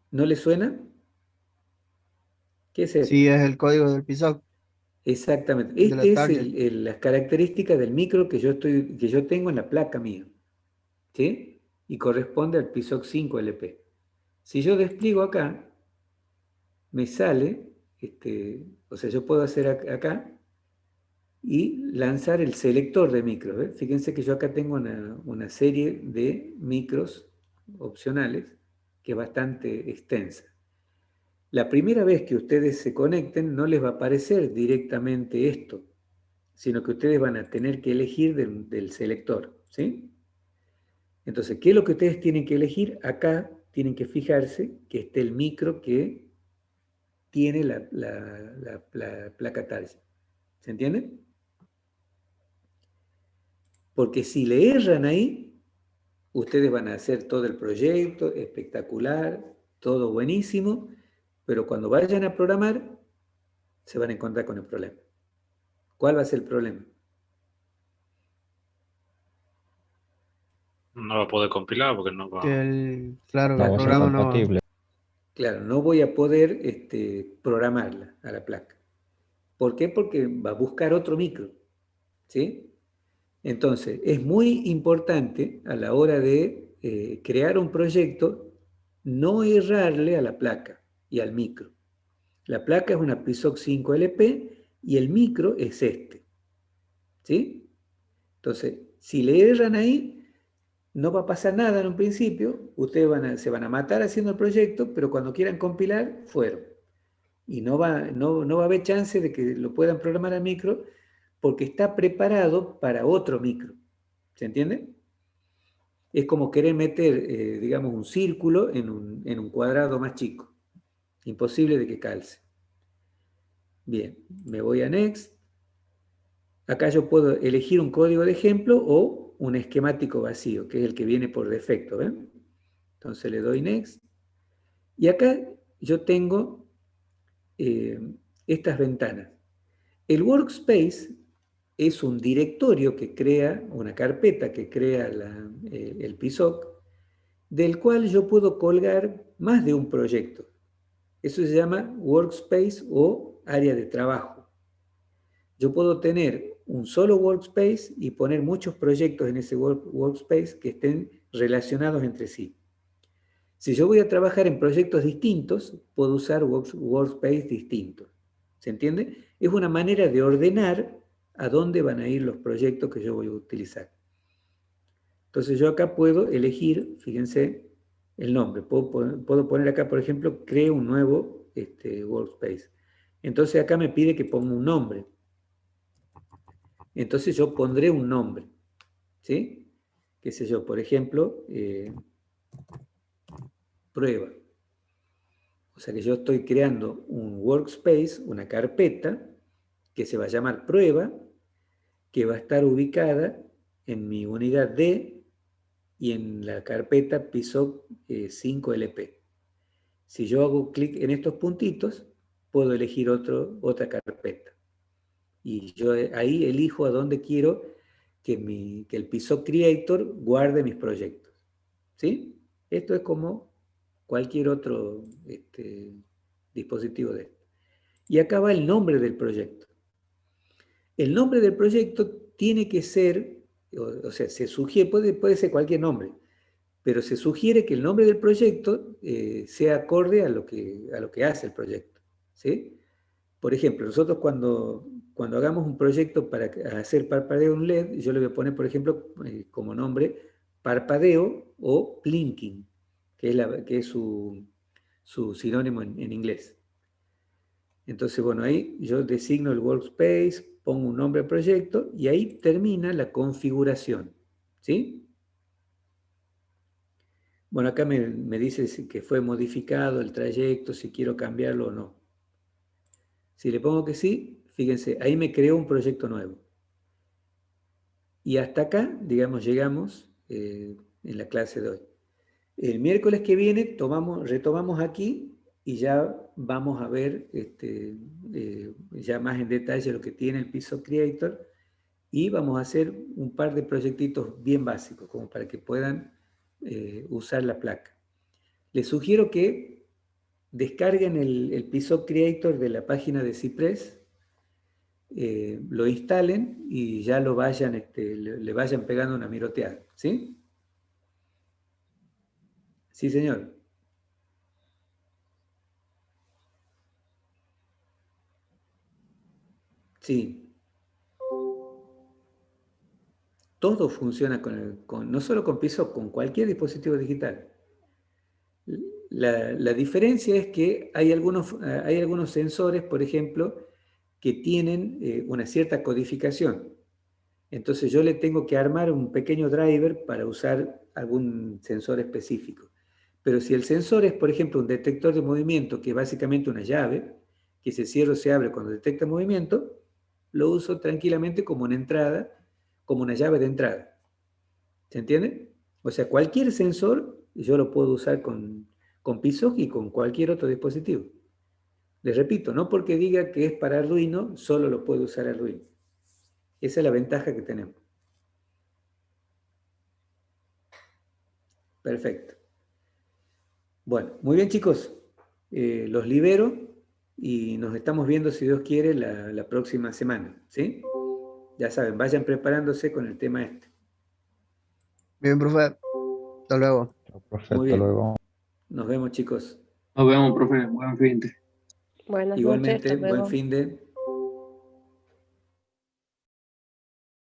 ¿No les suena? ¿Qué es esto? Sí, es el código del PSOC, Exactamente. de la Este target. es las características del micro que yo tengo en la placa mía, ¿sí? Y corresponde al PSOC 5 LP. Si yo despliego acá, me sale, o sea, yo puedo hacer acá y lanzar el selector de micros. ¿Ves? Fíjense que yo acá tengo una serie de micros opcionales que es bastante extensa. La primera vez que ustedes se conecten no les va a aparecer directamente esto, sino que ustedes van a tener que elegir del selector, ¿sí? Entonces, ¿qué es lo que ustedes tienen que elegir? Acá tienen que fijarse que esté el micro que tiene la placa target. ¿Se entiende? Porque si le erran ahí, ustedes van a hacer todo el proyecto, espectacular, todo buenísimo, pero cuando vayan a programar, se van a encontrar con el problema. ¿Cuál va a ser el problema? No va a poder compilar porque no va. Claro, No el va a ser programa no va. compatible. Claro, no voy a poder programarla a la placa. ¿Por qué? Porque va a buscar otro micro, ¿sí? Entonces, es muy importante a la hora de crear un proyecto no errarle a la placa y al micro. La placa es una PSOC 5 LP y el micro es este, ¿sí? Entonces, si le erran ahí, no va a pasar nada en un principio, ustedes se van a matar haciendo el proyecto, pero cuando quieran compilar, fueron. Y no va a haber chance de que lo puedan programar al micro porque está preparado para otro micro. ¿Se entiende? Es como querer meter, digamos, un círculo en un cuadrado más chico. Imposible de que calce. Bien, me voy a Next. Acá yo puedo elegir un código de ejemplo o un esquemático vacío, que es el que viene por defecto. ¿Ven? Entonces le doy Next. Y acá yo tengo estas ventanas. El workspace es un directorio que crea, una carpeta que crea el PSOC, del cual yo puedo colgar más de un proyecto. Eso se llama workspace o área de trabajo. Yo puedo tener un solo workspace y poner muchos proyectos en ese workspace que estén relacionados entre sí. Si yo voy a trabajar en proyectos distintos, puedo usar workspace distintos. ¿Se entiende? Es una manera de ordenar a dónde van a ir los proyectos que yo voy a utilizar. Entonces yo acá puedo elegir, fíjense, el nombre. Puedo poner acá, por ejemplo, creo un nuevo workspace. Entonces acá me pide que ponga un nombre. Entonces yo pondré un nombre. ¿Sí? Qué sé yo, por ejemplo, prueba. O sea que yo estoy creando un workspace, una carpeta, que se va a llamar prueba, que va a estar ubicada en mi unidad D y en la carpeta PSOC 5LP. Si yo hago clic en estos puntitos, puedo elegir otra carpeta. Y yo ahí elijo a dónde quiero que el PSOC Creator guarde mis proyectos. ¿Sí? Esto es como cualquier otro dispositivo de esto. Y acá va el nombre del proyecto. El nombre del proyecto tiene que ser, o sea, se sugiere, puede ser cualquier nombre, pero se sugiere que el nombre del proyecto sea acorde a lo que hace el proyecto. ¿Sí? Por ejemplo, nosotros cuando hagamos un proyecto para hacer parpadeo en LED, yo le voy a poner, por ejemplo, como nombre, parpadeo o blinking, que es su sinónimo en inglés. Entonces, bueno, ahí yo designo el workspace, pongo un nombre al proyecto y ahí termina la configuración. ¿Sí? Bueno, acá me dice que fue modificado el trayecto, si quiero cambiarlo o no. Si le pongo que sí, fíjense, ahí me creó un proyecto nuevo. Y hasta acá, digamos, llegamos en la clase de hoy. El miércoles que viene retomamos aquí y ya vamos a ver ya más en detalle lo que tiene el PSOC Creator y vamos a hacer un par de proyectitos bien básicos como para que puedan usar la placa. Les sugiero que descarguen el PSOC Creator de la página de Ciprés, lo instalen y ya lo vayan, le vayan pegando una miroteada. ¿Sí? Sí, señor. Sí. Todo funciona no solo con PSOC, con cualquier dispositivo digital. La diferencia es que hay algunos sensores, por ejemplo, que tienen una cierta codificación. Entonces yo le tengo que armar un pequeño driver para usar algún sensor específico. Pero si el sensor es, por ejemplo, un detector de movimiento, que es básicamente una llave, que se cierra o se abre cuando detecta movimiento, lo uso tranquilamente como una entrada, como una llave de entrada. ¿Se entiende? O sea, cualquier sensor yo lo puedo usar con PSOC y con cualquier otro dispositivo. Les repito, no porque diga que es para Arduino, solo lo puedo usar Arduino. Esa es la ventaja que tenemos. Perfecto. Bueno, muy bien, chicos. Los libero y nos estamos viendo, si Dios quiere, la próxima semana. ¿Sí? Ya saben, vayan preparándose con el tema este. Bien, profe. Hasta luego. Chao, profe, Muy hasta bien. luego. Nos vemos, chicos. Nos vemos, profe. Buen fin de. Buenas noches, Igualmente, hasta buen luego. fin de.